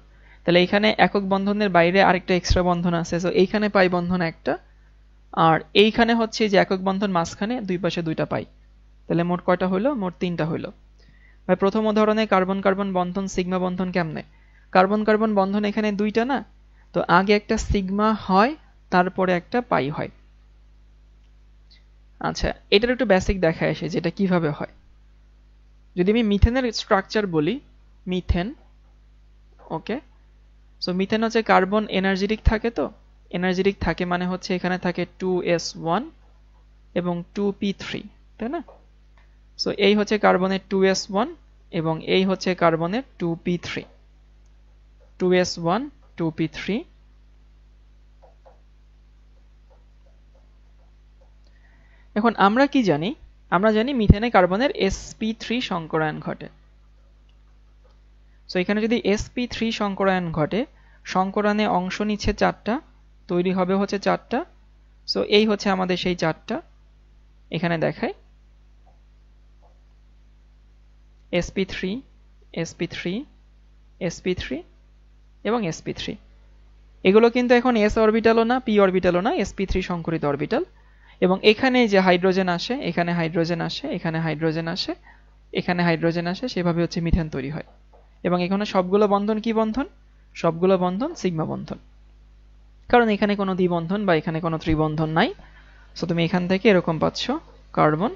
তাহলে এখানে একক বন্ধনের বাইরে আরেকটা এক্সট্রা বন্ধন আছে, সো এইখানে পাই বন্ধন একটা, আর এইখানে হচ্ছে যে একক বন্ধন মাঝখানে দুই পাশে দুইটা পাই। তাহলে মোট কয়টা হইলো? মোট 3টা হইলো। ভাই প্রথম উদাহরণে কার্বন কার্বন বন্ধন সিগমা বন্ধন কেমনে? কার্বন কার্বন বন্ধন এখানে 2টা না, তো আগে একটা সিগমা হয় তারপরে একটা পাই হয়। আচ্ছা, এটার একটু বেসিক দেখায় আসে যেটা কিভাবে হয়। যদি আমি মিথেনের স্ট্রাকচার বলি, মিথেন, ওকে, সো মিথেন হচ্ছে কার্বন এনার্জেটিক থাকে, তো এনার্জেটিক থাকে মানে হচ্ছে এখানে থাকে 2s1 এবং 2p3, তাই না? সো এই হচ্ছে কার্বনের 2s1 এবং এই হচ্ছে কার্বনের 2p3, 2s1 2p3। এখন আমরা কি জানি? আমরা জানি মিথেনে কার্বনের sp3 সংকরায়ন ঘটে। সো এখানে যদি sp3 সংকরায়ন ঘটে, সংকরানে অংশ নিচ্ছে 4টা, তৈরি হবে হচ্ছে 4টা। সো এই হচ্ছে আমাদের সেই 4টা, এখানে দেখায় sp3, sp3, sp3 এবং sp3। এগুলো কিন্তু এখন s অরবিটালও না, p অরবিটালও না, sp3 সংকরিত অরবিটাল। এবং এখানে যে হাইড্রোজেন আসে, এখানে হাইড্রোজেন আসে, এখানে হাইড্রোজেন আসে, এখানে হাইড্রোজেন আসে, সেভাবে হচ্ছে মিথেন তৈরি হয়। এবং এখানে সবগুলো বন্ধন কি বন্ধন? সবগুলো বন্ধন সিগমা বন্ধন, কারণ এখানে কোনো দ্বিবন্ধন বা এখানে কোনো ত্রিবন্ধন নাই। সো তুমি এখান থেকে এরকম পাচ্ছ কার্বন।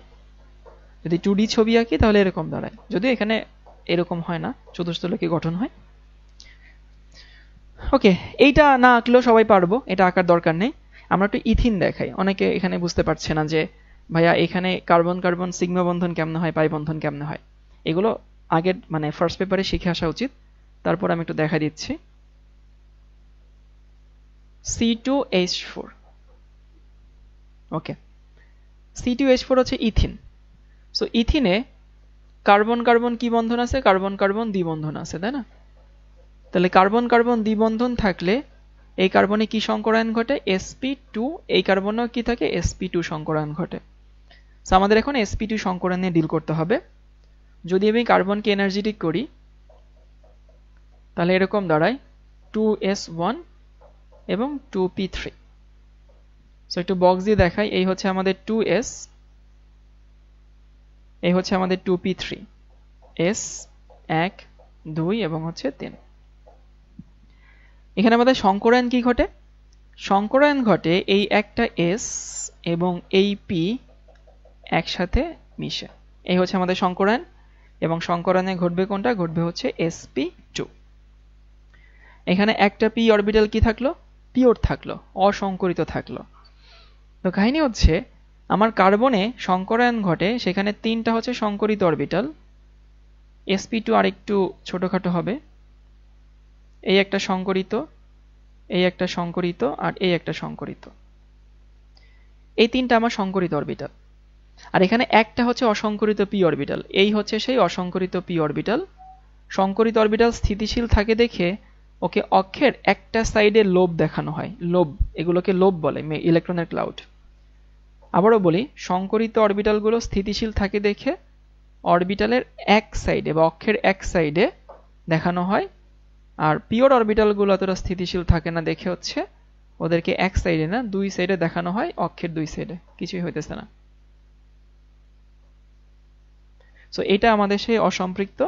যদি 2D ছবি আঁকি তাহলে এরকম দাঁড়ায়, যদিও এখানে এরকম হয় না, চতুস্তলকী গঠন হয়। ওকে, এইটা না আঁকলেও সবাই পারবো, এটা আঁকার দরকার নেই। আমরা একটু ইথিন দেখাই, অনেকে এখানে বুঝতে পারছে না যে ভাইয়া এখানে কার্বন কার্বন সিগমা বন্ধন কেমনে হয়, পাই বন্ধন কেমনে হয়। এগুলো আগের মানে ফার্স্ট পেপারে শিখে আসা উচিত। তারপর আমি একটু দেখা দিচ্ছি। C2H4, ওকে, C2H4 হচ্ছে ইথিন। সো ইথিনে কার্বন কার্বন কি বন্ধন আছে? কার্বন কার্বন দ্বিবন্ধন আছে, তাই না? তাহলে কার্বন কার্বন দ্বিবন্ধন থাকলে এই কার্বনে কি সংকরায়ন ঘটে? sp2। এই কার্বনেও কি থাকে? sp2 সংকরায়ন ঘটে। সো আমাদের এখন sp2 সংকরায়ন নিয়ে ডিল করতে হবে। যদি আমি কার্বনকে এনার্জেটিক করি তাহলে এরকম দাঁড়ায় 2s1 এবং 2p3। সো একটু বক্স দিয়ে দেখাই, এই হচ্ছে আমাদের 2s, এই হচ্ছে আমাদের 2p3, s 1 2 এবং হচ্ছে 3। এখানে আমাদের সংকরায়ন কি ঘটে? সংকরায়ন ঘটে এই একটা s এবং এই p একসাথে মিশে, এই হচ্ছে আমাদের সংকরায়ন। এবং সংকরায়নে ঘটবে কোনটা? ঘটবে হচ্ছে sp2। এখানে একটা p অরবিটাল কি থাকলো? পিওর থাকলো, অসংকরিত থাকলো। তো কাহিনী হচ্ছে আমার কার্বনে সংকরায়ন ঘটে, সেখানে তিনটা হচ্ছে সংকরিত অরবিটাল, sp2 আরেকটু ছোটখাটো হবে, এই একটা সংকরিত, এই একটা সংকরিত আর এই একটা সংকরিত, এই তিনটা আমার সংকরিত অরবিটাল। আর এখানে একটা হচ্ছে অসংকরিত p অরবিটাল, এই হচ্ছে সেই অসংকরিত p অরবিটাল। সংকরিত অরবিটাল স্থিতিশীল থাকে দেখে ওকে অক্ষের একটা সাইডে লোব দেখানো হয়, লোব, এগুলোকে লোব বলে, ইলেকট্রনের ক্লাউড। আবারও বলি, সংকরিত অরবিটালগুলো স্থিতিশীল থাকে দেখে অরবিটালের এক সাইডে বা অক্ষের এক সাইডে দেখানো হয়, আর পিওর অরবিটালগুলো অতটা স্থিতিশীল থাকে না দেখে হচ্ছে ওদেরকে এক সাইডে না, দুই সাইডে দেখানো হয়, অক্ষের দুই সাইডে। কিছুই হইতেছে না। সো এটা আমাদের সেই অসম্পৃক্ত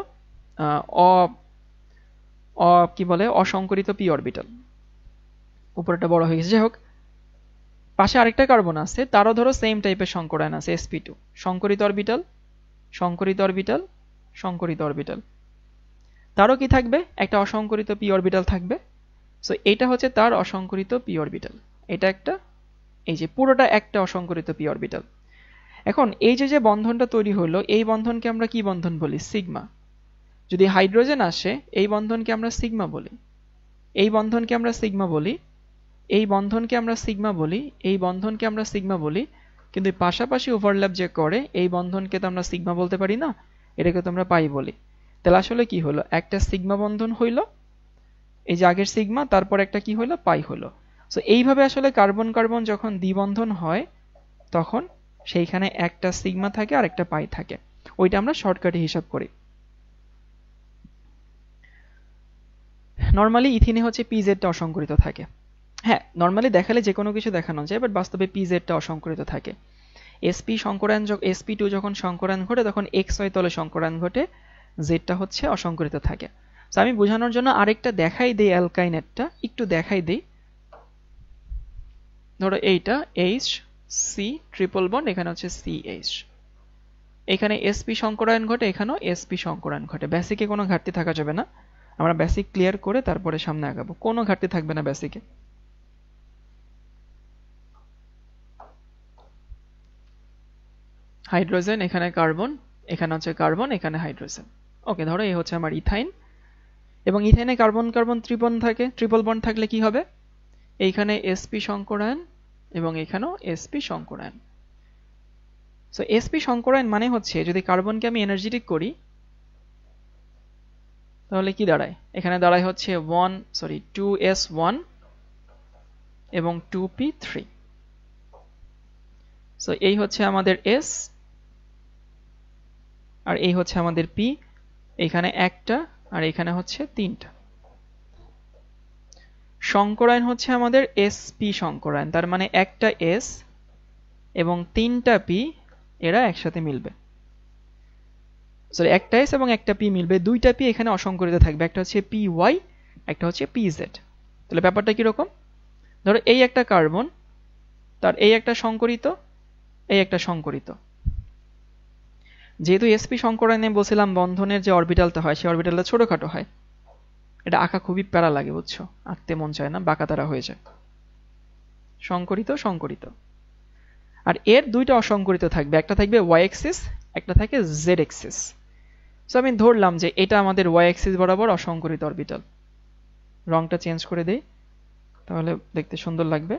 কি বলে, অসংকরিত পি অরবিটাল। উপরেটা বড় হয়ে গেছে। যাই হোক, পাশে আরেকটা কার্বন আছে, তারও ধরো সেম টাইপের সংকরায়ন আছে, sp2, সংকরিত অরবিটাল, সংকরিত অরবিটাল, সংকরিত অরবিটাল। তারও কি থাকবে? একটা অসংকরিত পি অরবিটাল থাকবে। সো এটা হচ্ছে তার অসংকরিত পি অরবিটাল, এটা একটা, এই যে পুরোটা একটা অসংকরিত পি অরবিটাল। এখন এই যে বন্ধনটা তৈরি হলো, এই বন্ধনকে আমরা কি বন্ধন বলি? সিগমা। যদি হাইড্রোজেন আসে, এই বন্ধনকে আমরা সিগমা বলি, এই বন্ধনকে আমরা সিগমা বলি, এই বন্ধনকে আমরা সিগমা বলি, এই বন্ধনকে আমরা সিগমা বলি। কিন্তু পাশাপাশি ওভারল্যাপ যে করে, এই বন্ধনকে তো আমরা সিগমা বলতে পারি না, এটাকে তো আমরা পাই বলি। তাহলে আসলে কি হলো? একটা সিগমা বন্ধন হইল, এই যে আগের সিগমা, তারপর একটা কি হলো? পাই হলো। সো এইভাবে আসলে কার্বন কার্বন যখন দ্বিবন্ধন হয় তখন সেইখানে একটা সিগমা থাকে আর একটা পাই থাকে, ওইটা আমরা শর্টকাটে হিসাব করি। নরমালি ইথিনে হচ্ছে পিজেডটা অসংকরিত থাকে। হ্যাঁ, নরমালি দেখালে যে কোনো কিছু দেখানো যায়, বাট বাস্তবে পিজেডটা অসংকরিত থাকে। sp2 যখন সংকরায়ন ঘটে তখন xy তলে সংকরায়ন ঘটে, জেডটা হচ্ছে অসংকরিত থাকে। তো আমি বোঝানোর জন্য আরেকটা দেখাই দেই, অ্যালকাইনেটটা একটু দেখাই দেই। ধরো এইটা HC ট্রিপল বন্ড, এখানে হচ্ছে CH, এখানে sp সংকরায়ন ঘটে, এখানেও sp সংকরায়ন ঘটে। বেসিকে কোনো ঘাটতি থাকা যাবে না, আমরা বেসিক ক্লিয়ার করে তারপরে সামনে আগাবো, কোনো ঘাটতি থাকবে না বেসিকে। হাইড্রোজেন, এখানে কার্বন, এখানে হচ্ছে কার্বন, এখানে হাইড্রোজেন। ওকে, ধরো এই হচ্ছে আমার ইথাইন, এবং ইথাইনে কার্বন কার্বন ত্রিবন্ধ থাকে, ট্রিপল বন্ড থাকলে কি হবে? এইখানে sp সংকরায়ন এবং এখানেও sp সংকরায়ন। সো sp সংকরায়ন মানে হচ্ছে যদি কার্বনকে আমি এনার্জেটিক করি তাহলে কি দাঁড়ায়? এখানে দাঁড়ায় হচ্ছে 2s1 এবং 2p3। সো এই হচ্ছে আমাদের s আর এই হচ্ছে আমাদের p, এখানে একটা আর এখানে হচ্ছে তিনটা। সংকরায়ন হচ্ছে আমাদের sp সংকরায়ন, তার মানে একটা s এবং তিনটা p এরা একসাথে মিলবে। সরি, একটা s এবং একটা p মিলবে, দুইটা p এখানে অসংকরিত থাকবে, একটা হচ্ছে py, একটা হচ্ছে pz। তাহলে ব্যাপারটা কি রকম? ধরো এই একটা কার্বন, তার এই একটা সংকরিত, এই একটা সংকরিত। যেহেতু sp সংকরায়নে বলছিলাম বন্ধনের যে অরবিটালটা হয় সেই অরবিটালটা ছোটখাটো হয়, এটা আঁকা খুবই প্যারা লাগে, বুঝছো? আঁকতে মন চায় না, বাঁকাতারা হয়ে যায়। সংকরিত সংকরিত, আর এর দুইটা অসংকরিত থাকবে, একটা থাকবে y অ্যাক্সিস, একটা থাকে z অ্যাক্সিস। সো আমি ধরলাম যে এটা আমাদের y অ্যাক্সিস বরাবর অসংকরিত অরবিটাল। রংটা চেঞ্জ করে দেই তাহলে দেখতে সুন্দর লাগবে।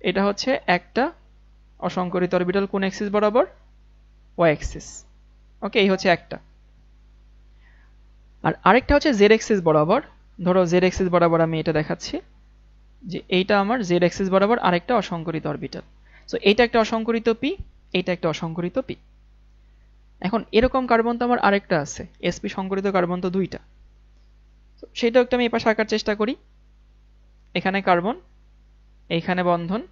এটা হচ্ছে একটা অসংকরিত অরবিটাল কোন অ্যাক্সিস বরাবর? y axis. ওকে, এই হচ্ছে একটা। আর আরেকটা হচ্ছে z অ্যাক্সিস বরাবর। ধরো z অ্যাক্সিস বরাবর আমি এটা দেখাচ্ছি যে এইটা আমার z অ্যাক্সিস বরাবর আরেকটা অসংকরিত অরবিটাল। সো এইটা একটা অসংকরিত p, এইটা একটা অসংকরিত p। এখন এরকম কার্বন তো আমার আরেকটা আছে, sp সংকরিত কার্বন তো দুইটা, সেটাও একটু আমি এই পাশে আঁকার চেষ্টা করি। এখানে কার্বন, এইখানে বন্ধন,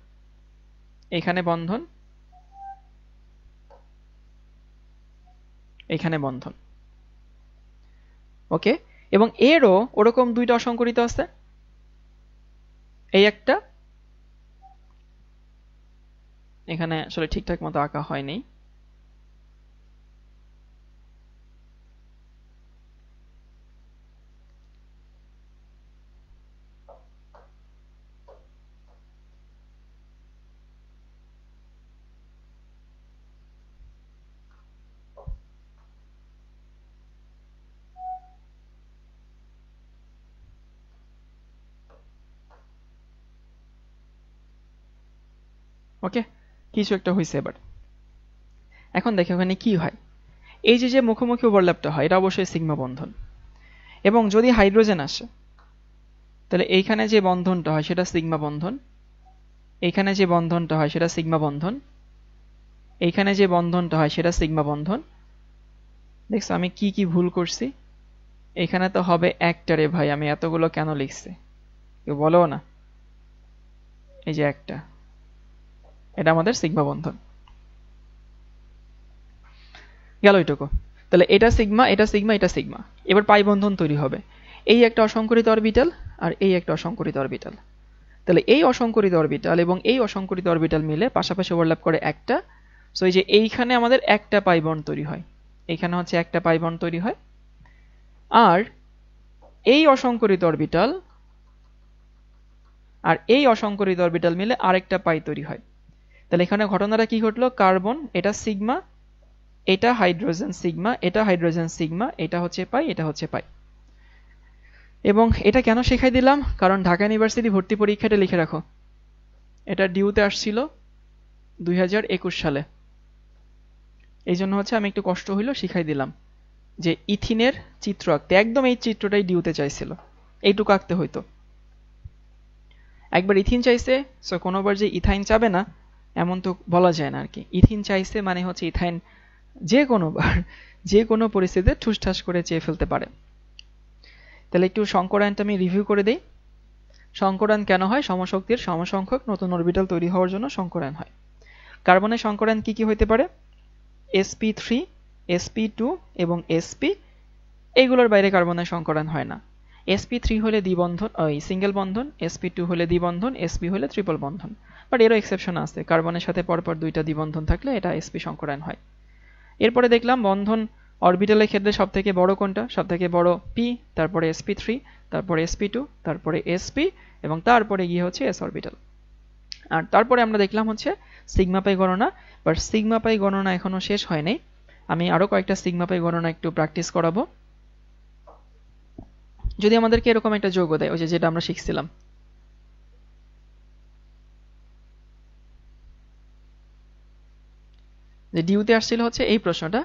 এইখানে বন্ধন, এইখানে বন্ধন। ওকে, এবং এরও ওরকম দুইটা অসংকরিত আছে, এই একটা, এখানে আসলে ঠিকঠাক মতো আঁকা হয়নি। ওকে, কিছু একটা হয়েছে এবার। এখন দেখো ওখানে কি হয়, এই যে মুখোমুখি ওভারল্যাপটা হয় এটা অবশ্যই সিগমা বন্ধন, এবং যদি হাইড্রোজেন আসে তাহলে এইখানে যে বন্ধনটা হয় সেটা সিগমা বন্ধন, এইখানে যে বন্ধনটা হয় সেটা সিগমা বন্ধন, এইখানে যে বন্ধনটা হয় সেটা সিগমা বন্ধন। দেখছো আমি কি কি ভুল করছি, এখানে তো হবে একটা রে ভাই, আমি এতগুলো কেন লিখছি কেউ বলো না। এই যে একটা, এটা আমাদের সিগমা বন্ধন গেল এইটুকু। তাহলে এটা সিগমা, এটা সিগমা, এটা সিগমা। এবার পাই বন্ধন তৈরি হবে, এই একটা অসংকরিত অরবিটাল আর এই একটা অসংকরিত অরবিটাল। তাহলে এই অসংকরিত অরবিটাল এবং এই অসংকরিত অরবিটাল মিলে পাশাপাশি ওভারল্যাপ করে একটা, সো এই যে এইখানে আমাদের একটা পাই বন্ড তৈরি হয়, এইখানে হচ্ছে একটা পাই বন্ড তৈরি হয়। আর এই অসংকরিত অরবিটাল আর এই অসংকরিত অরবিটাল মিলে আরেকটা পাই তৈরি হয়। তাহলে এখানে ঘটনাটা কি ঘটলো, কার্বন এটা সিগমা, এটা হাইড্রোজেন সিগমা, এটা হাইড্রোজেন সিগমা, এটা হচ্ছে পাই, এটা হচ্ছে পাই। এবং এটা কেন শেখাই দিলাম, কারণ ঢাকা ইউনিভার্সিটি ভর্তি পরীক্ষাটা লিখে রাখো, এটা ডিউতে আসছিল 2021 সালে, এই জন্য হচ্ছে আমি একটু কষ্ট হইলো শিখাই দিলাম যে ইথিনের চিত্র আঁকতে, একদম এই চিত্রটাই ডিউতে চাইছিল, এইটুকু আঁকতে হইতো। একবার ইথিন চাইছে, সো কোনোবার যে ইথাইন চাবে না এমন তো বলা যায় না আর কি। ইথিন চাইছে মানে হচ্ছে ইথাইন যে কোনোবার যে কোনো পরিস্থিতিতে ঠুসঠাস করে চেয়ে ফেলতে পারে। তাহলে একটু সংকরায়নটা আমি রিভিউ করে দেই। সংকরায়ন কেন হয়, সমশক্তির সমসংখ্যক নতুন অরবিটাল তৈরি হওয়ার জন্য সংকরায়ন হয়। কার্বনের সংকরায়ন কি কি হইতে পারে, sp3, sp2 এবং sp, এইগুলোর বাইরে কার্বনের সংকরায়ন হয় না। sp3 হলে দ্বিবন্ধন, সিঙ্গেল বন্ধন, sp2 হলে দ্বিবন্ধন, sp হলে ট্রিপল বন্ধন। বাট এরও এক্সেপশন আছে, কার্বনের সাথে পরপর দুইটা দ্বিবন্ধন থাকলে এটা sp সংকরায়ন হয়। এরপরে দেখলাম বন্ধন অরবিটালের ক্ষেত্রে সবথেকে বড় কোনটা, সবথেকে বড় p, তারপরে sp3, তারপরে sp2, তারপরে sp, এবং তারপরে গিয়ে হচ্ছে s অরবিটাল। আর তারপরে আমরা দেখলাম হচ্ছে সিগমা পাই গণনা, বাট সিগমা পাই গণনা এখনো শেষ হয়নি, আমি আরো কয়েকটা সিগমা পাই গণনা একটু প্র্যাকটিস করাবো। যদি আমাদেরকে এরকম একটা যৌগ দেয়, ওই যেটা আমরা শিখছিলাম, যে ডিউতে আসছিল হচ্ছে এই প্রশ্নটা,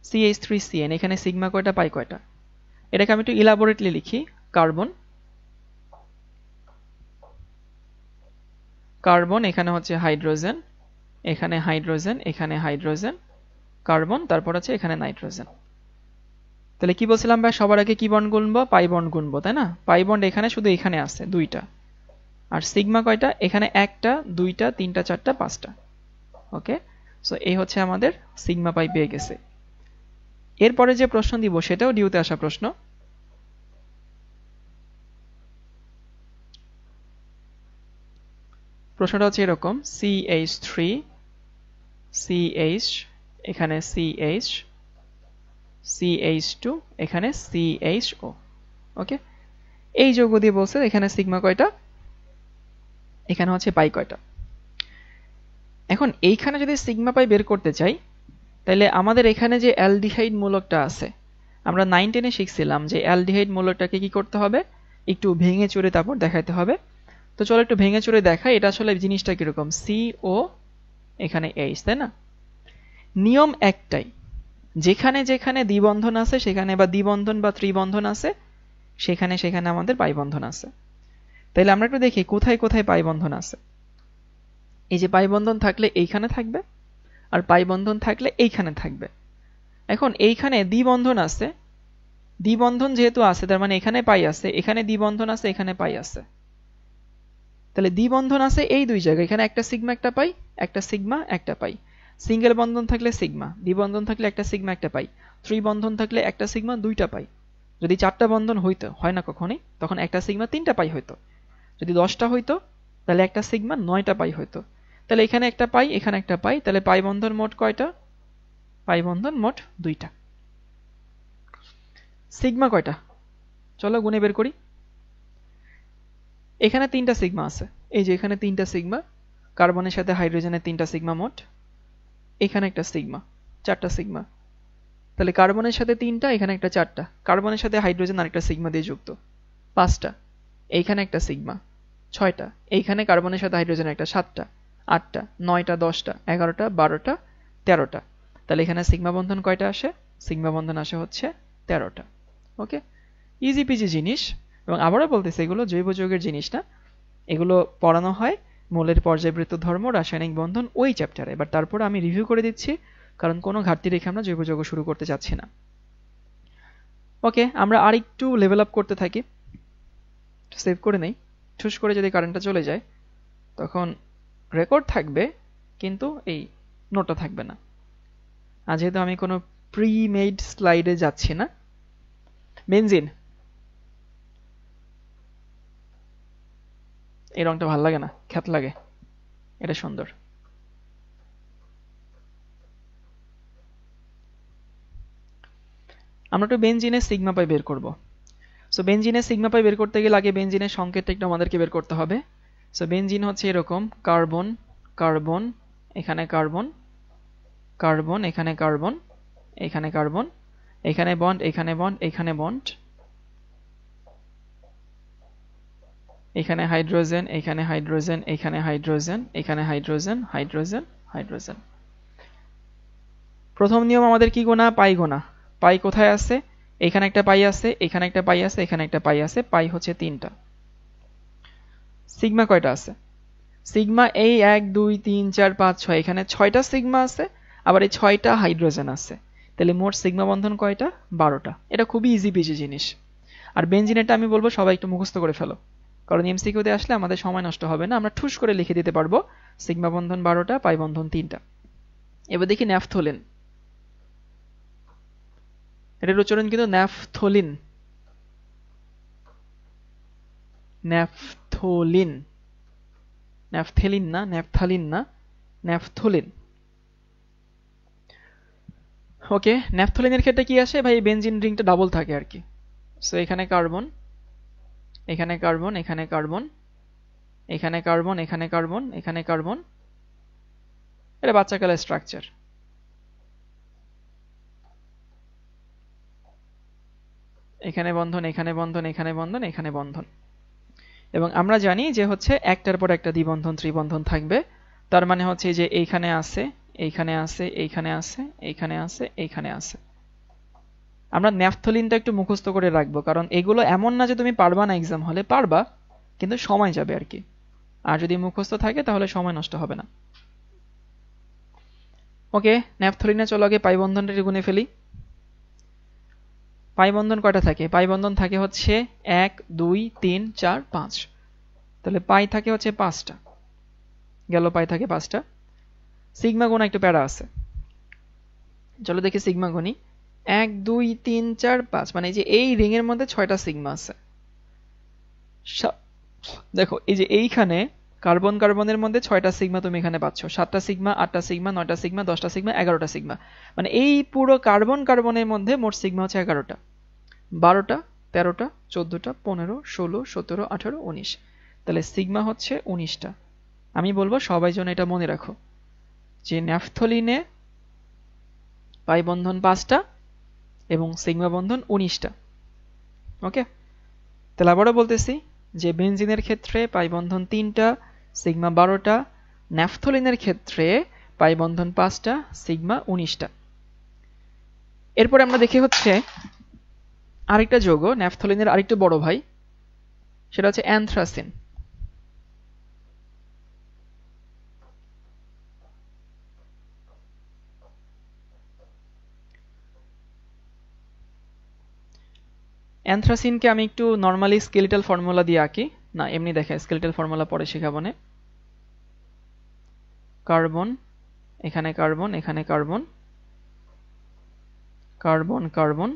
CH3CN, এখানে সিগমা কয়টা পাই কয়টা, এটাকে আমি একটু ইলাবোরেটলি লিখি। কার্বন, কার্বন, এখানে হচ্ছে হাইড্রোজেন, এখানে হাইড্রোজেন, এখানে হাইড্রোজেন, কার্বন, তারপর হচ্ছে এখানে নাইট্রোজেন। তাহলে কি বলছিলাম ভাই, সবার আগে কি বন্ড গুনবো, পাই বন্ড গুনবো, তাই না? পাই বন্ড এখানে শুধু এখানে আছে দুইটা, আর সিগমা কয়টা, এখানে একটা, দুইটা, তিনটা, চারটা, পাঁচটা। ওকে, সো এই হচ্ছে আমাদের সিগমা পাই পেয়ে গেছে। এরপরে যে প্রশ্ন দিব সেটাও ডিউতে আসা প্রশ্ন। প্রশ্নটা হচ্ছে এরকম, CH3, CH, এখানে CH, CH2, এখানে CHO। ওকে, এই যৌগ দিয়ে বলছে এখানে সিগমা কয়টা, এখানে হচ্ছে পাই কয়টা। এখন এইখানে যদি সিগমা পাই বের করতে চাই, তাহলে আমাদের এখানে যে অ্যালডিহাইড মূলকটা আছে, আমরা 9-10-এ শিখছিলাম যে অ্যালডিহাইড মূলকটাকে কি করতে হবে, একটু ভেঙে চুরে তারপর দেখাতে হবে। তো চলো একটু ভেঙে চুরে দেখাই, এটা আসলে জিনিসটা কিরকম, CO, এখানে H, তাই না? নিয়ম একটাই, যেখানে যেখানে দ্বিবন্ধন আছে সেখানে, বা দ্বিবন্ধন বা ত্রিবন্ধন আছে সেখানে সেখানে আমাদের পাই বন্ধন আছে। তাইলে আমরা একটু দেখি কোথায় কোথায় পাই বন্ধন আছে। এই যে পাই বন্ধন থাকলে এইখানে থাকবে, আর পাই বন্ধন থাকলে এইখানে থাকবে। এখন এইখানে দ্বিবন্ধন আছে, দ্বিবন্ধন যেহেতু আছে তার মানে এখানে পাই আছে, এখানে দ্বিবন্ধন আছে, এখানে পাই আছে। তাহলে দ্বিবন্ধন আছে এই দুই জায়গায়, এখানে একটা সিগমা একটা পাই, একটা সিগমা একটা পাই। সিঙ্গেল বন্ধন থাকলে সিগমা, দ্বিবন্ধন থাকলে একটা সিগমা একটা পাই, ত্রিবন্ধন থাকলে একটা সিগমা দুইটা পাই। যদি 4টা বন্ধন হইতো, হয় না কখনোই, তখন একটা সিগমা 3টা পাই হইতো। যদি 10টা হইতো তাহলে একটা সিগমা 9টা পাই হইতো। তাহলে এখানে একটা পাই, এখানে একটা পাই, তাহলে পাই বন্ধন মোট কয়টা? পাই বন্ধন মোট 2টা। সিগমা কয়টা? চলো গুণে বের করি। এখানে 3টা সিগমা আছে, এই যে এখানে 3টা সিগমা, কার্বনের সাথে হাইড্রোজেনের 3টা সিগমা মোট, এখানে একটা সিগমা, 4টা সিগমা। তাহলে কার্বনের সাথে 3টা, এখানে একটা 4টা, কার্বনের সাথে হাইড্রোজেন আরেকটা সিগমা দিয়ে যুক্ত, 5টা। এইখানে একটা সিগমা, 6টা। এইখানে কার্বনের সাথে হাইড্রোজেন একটা, 7টা, 8টা, 9টা, 10টা, 11টা, 12টা, 13টা। তাহলে এখানে সিগমা বন্ধন কয়টা আসে? সিগমা বন্ধন আসে হচ্ছে 13টা। ওকে, ইজি পিজি জিনিস। এবং আবারও বলতেছি, এগুলো জৈব যৌগের জিনিস না, এগুলো পড়ানো হয় মৌলের পর্যায়বৃত্ত ধর্ম, রাসায়নিক বন্ধন ওই চ্যাপ্টারে। বাট তারপরে আমি রিভিউ করে দিচ্ছি, কারণ কোনো ঘাটতি রেখে আমরা জৈব যৌগ শুরু করতে চাচ্ছি না। ওকে, আমরা আর একটু লেভেল আপ করতে থাকি। সেভ করে নেই, ঠুস করে যদি কারেন্টটা চলে যায় তখন রেকর্ড থাকবে কিন্তু এই নোটটা থাকবে না। আর যেহেতু আমি কোনো প্রি মেড স্লাইডে যাচ্ছি না। বেনজিন, এই রংটা ভালো লাগে না, খ্যাত লাগে, এটা সুন্দর। আমরা একটু বেনজিনের সিগমা পাই বের করব। সো বেনজিনের সিগমা পাই বের করতে গেলে আগে বেনজিনের সংকেতটা একটু আমাদেরকে বের করতে হবে। সো বেনজিন হচ্ছে এরকম, কার্বন কার্বন, এখানে কার্বন কার্বন, এখানে কার্বন, এখানে কার্বন, এখানে বন্ড, এখানে বন্ড, এখানে বন্ড, এখানে হাইড্রোজেন, এখানে হাইড্রোজেন, এখানে হাইড্রোজেন, এখানে হাইড্রোজেন, হাইড্রোজেন, হাইড্রোজেন। প্রথম নিয়ম আমাদের কি গোনা? পাই গোনা। পাই কোথায় আছে? এখানে একটা পাই আছে, এখানে একটা পাই আছে, এখানে একটা পাই আছে, পাই হচ্ছে 3টা। সিগমা কয়টা আছে? সিগমা এই 1 2 3 4 5 6, এখানে 6টা সিগমা আছে, আবার এই 6টা হাইড্রোজেন আছে। তাহলে মোট সিগমা বন্ধন কয়টা? 12টা। এটা খুবই ইজি পিজি জিনিস। আর বেনজিনেরটা আমি বলবো সবাই একটু মুখস্থ করে ফেলো, কারণ এমসিকিউতে আসলে আমাদের সময় নষ্ট হবে না, আমরা ঠুস করে লিখে দিতে পারবো। সিগমা বন্ধন 12টা, পাই বন্ধন 3টা। এবার দেখি ন্যাফথলিন। এটার উচ্চারণ কিন্তু ন্যাফথলিন, ন্যাফথলিন, ন্যাফথেলিন না, ন্যাফথালিন না, ন্যাফথলিন। ওকে, ন্যাফথলিনের ক্ষেত্রে কি আসে ভাই? বেনজিন রিংটা ডাবল থাকে আর কি। সো এখানে কার্বন, এখানে কার্বন, এখানে কার্বন, এখানে কার্বন, এখানে কার্বন, এখানে কার্বন। এটা বাচ্চাকালের স্ট্রাকচার। এখানে বন্ধন, এখানে বন্ধন, এখানে বন্ধন, এখানে বন্ধন। এবং আমরা জানি যে হচ্ছে একটার পর একটা দ্বিবন্ধন ত্রিবন্ধন থাকবে। তার মানে হচ্ছে যে এইখানে আছে, এইখানে আছে, এইখানে আছে, এইখানে আছে, এইখানে আছে। আমরা ন্যাফথলিনটা একটু মুখস্থ করে রাখবো, কারণ এগুলো এমন না যে তুমি পারবা না, এক্সাম হলে পারবা, কিন্তু সময় যাবে আর কি। আর যদি মুখস্থ থাকে তাহলে সময় নষ্ট হবে না। ওকে, ন্যাফথলিনে চলো আগে পাই বন্ধনটা গুনে ফেলি। পাই বন্ধন কয়টা থাকে? পাই বন্ধন থাকে হচ্ছে 1 2 3 4 5। তাহলে পাই থাকে হচ্ছে 5টা, গেল পাই থাকে 5টা। সিগমা গোনা একটু প্যারা আছে, চলো দেখি সিগমা গনি। 1 2 3 4 5, মানে এই যে এই রিং এর মধ্যে 6টা সিগমা আছে। দেখো এই যে এইখানে কার্বন কার্বনের মধ্যে 6টা সিগমা তুমি এখানে পাচ্ছ, 7টা সিগমা, 8টা সিগমা, 9টা সিগমা, 10টা সিগমা, 11টা সিগমা। মানে এই পুরো কার্বন কার্বনের মধ্যে মোট সিগমা হচ্ছে 11টা, 12টা, 13টা, 14টা, 15, 16, 17, 18, 19। তাহলে সিগমা হচ্ছে 19টা। আমি বলবো সবাই যেন এটা মনে রাখো যে ন্যাফথলিনে পাই বন্ধন 5টা এবং সিগমা বন্ধন 19টা। ওকে, তাহলে আবারও বলতেছি যে বেনজিনের ক্ষেত্রে পাই বন্ধন 3টা, সিগমা 12টা, ন্যাফথলিনের ক্ষেত্রে পাই বন্ধন 5টা, সিগমা 19টা। এরপরে আমরা দেখি হচ্ছে আরেকটা যৌগ, ন্যাফথলিনের আরেকটু বড় ভাই, সেটা হচ্ছে অ্যানথ্রাসিন। অ্যানথ্রাসিনকে আমি একটু নর্মালি স্কেলিটাল ফর্মুলা দিয়ে আঁকি, না এমনি দেখে স্কেলিটাল ফর্মুলা পরে শেখাবো না। কার্বন, এখানে কার্বন, এখানে কার্বন, কার্বন কার্বন,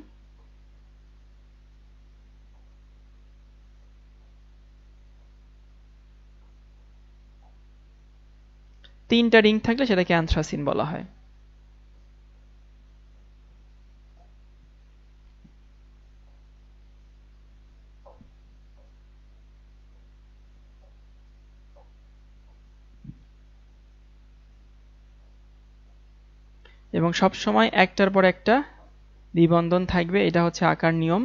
তিনটা রিং থাকলে সেটাকে অ্যানথ্রাসিন বলা হয়। এবং সব সময় একটার পর একটা দ্বিবন্ধন থাকবে, এটা হচ্ছে আকার নিয়ম।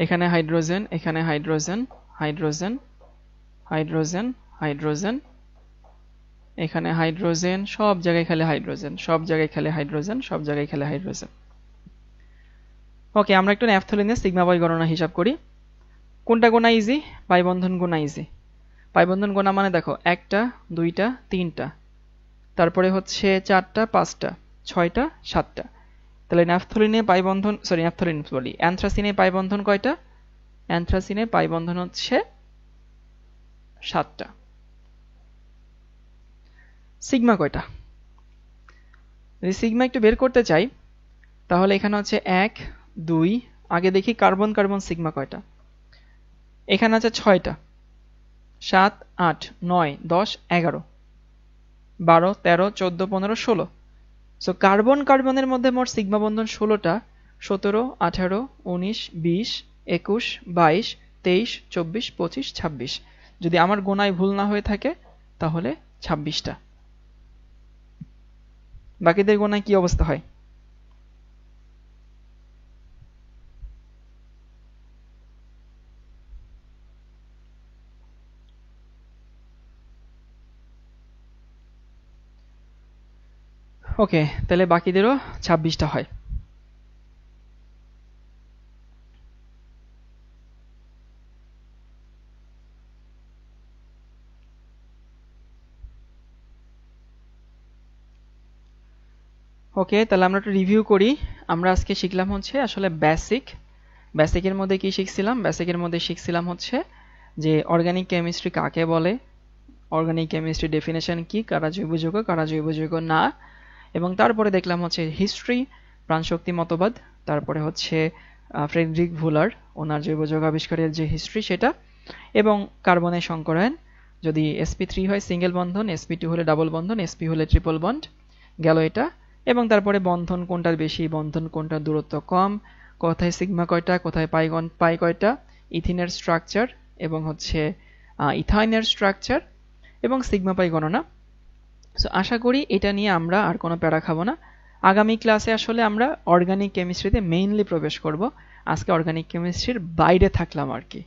এখানে হাইড্রোজেন, এখানে হাইড্রোজেন, হাইড্রোজেন, হাইড্রোজেন, হাইড্রোজেন, এখানে হাইড্রোজেন, সব জায়গায় খালি হাইড্রোজেন, সব জায়গায় খালি হাইড্রোজেন, সব জায়গায় খালি হাইড্রোজেন। ওকে, আমরা একটু ন্যাফথলিনের সিগমা বাই গণনা হিসাব করি। কোনটা গোনা ইজি? পাই বন্ধন গোনা ইজি। পাই বন্ধন গোনা মানে দেখো, একটা, দুইটা, তিনটা, তারপরে হচ্ছে চারটা, পাঁচটা, ছয়টা, সাতটা। তাহলে ন্যাফথলিনে পাই বন্ধন, সরি ন্যাফথলিন বলি, অ্যানথ্রাসিনে পাই বন্ধন কয়টা? অ্যানথ্রাসিনে পাই বন্ধন হচ্ছে 7টা। সিগমা কয়টা? যদি সিগমা একটু বের করতে চাই তাহলে এখানে হচ্ছে 1, 2, আগে দেখি কার্বন কার্বন সিগমা কয়টা। এখানে আছে 6টা, 7, 8, 9, 10, 11, 12, 13, 14, 15, 16। সো কার্বন কার্বনের মধ্যে মোট সিগমা বন্ধন 16টা। 17, 18, 19, 20, 21, 22, 23, 24, 25, 26। যদি আমার গোনায় ভুল না হয়ে থাকে তাহলে 26টা। বাকিদের গোনায় কি অবস্থা হয়? ওকে, তাহলে বাকিদেরও 26টা হয়। ওকে, তাহলে আমরা একটু রিভিউ করি। আমরা আজকে শিখলাম হচ্ছে আসলে বেসিকের মধ্যে কি শিখছিলাম? বেসিকের মধ্যে শিখছিলাম হচ্ছে যে অর্গানিক কেমিস্ট্রি কাকে বলে, অর্গানিক কেমিস্ট্রি ডেফিনেশন কি, কারা জৈব যৌগ কারা জৈব যৌগ না, এবং তারপরে দেখলাম হচ্ছে হিস্ট্রি, প্রাণশক্তি মতবাদ, তারপরে হচ্ছে ফ্রেডরিক ভুলার ওনার জৈব যৌগ আবিষ্কারের যে হিস্ট্রি সেটা, এবং কার্বনের সংকরায়ন, যদি sp3 হয় সিঙ্গেল বন্ধন, sp2 হলে ডাবল বন্ধন, sp হলে ট্রিপল বন্ড, গেল এটা। এবং তারপরে বন্ধন কোনটার বেশি, বন্ধন কোনটার দূরত্ব কম, কোথায় সিগমা কয়টা, কোথায় পাই কয়টা, ইথিনের স্ট্রাকচার এবং হচ্ছে ইথাইনের স্ট্রাকচার, এবং সিগমা পাই গণনা। সো আশা করি এটা নিয়ে আমরা আর কোনো প্যারা খাবো না। আগামী ক্লাসে আসলে আমরা অর্গানিক কেমিস্ট্রিতে মেইনলি প্রবেশ করব। আজকে অর্গানিক কেমিস্ট্রির বাইরে থাকলাম আর কি।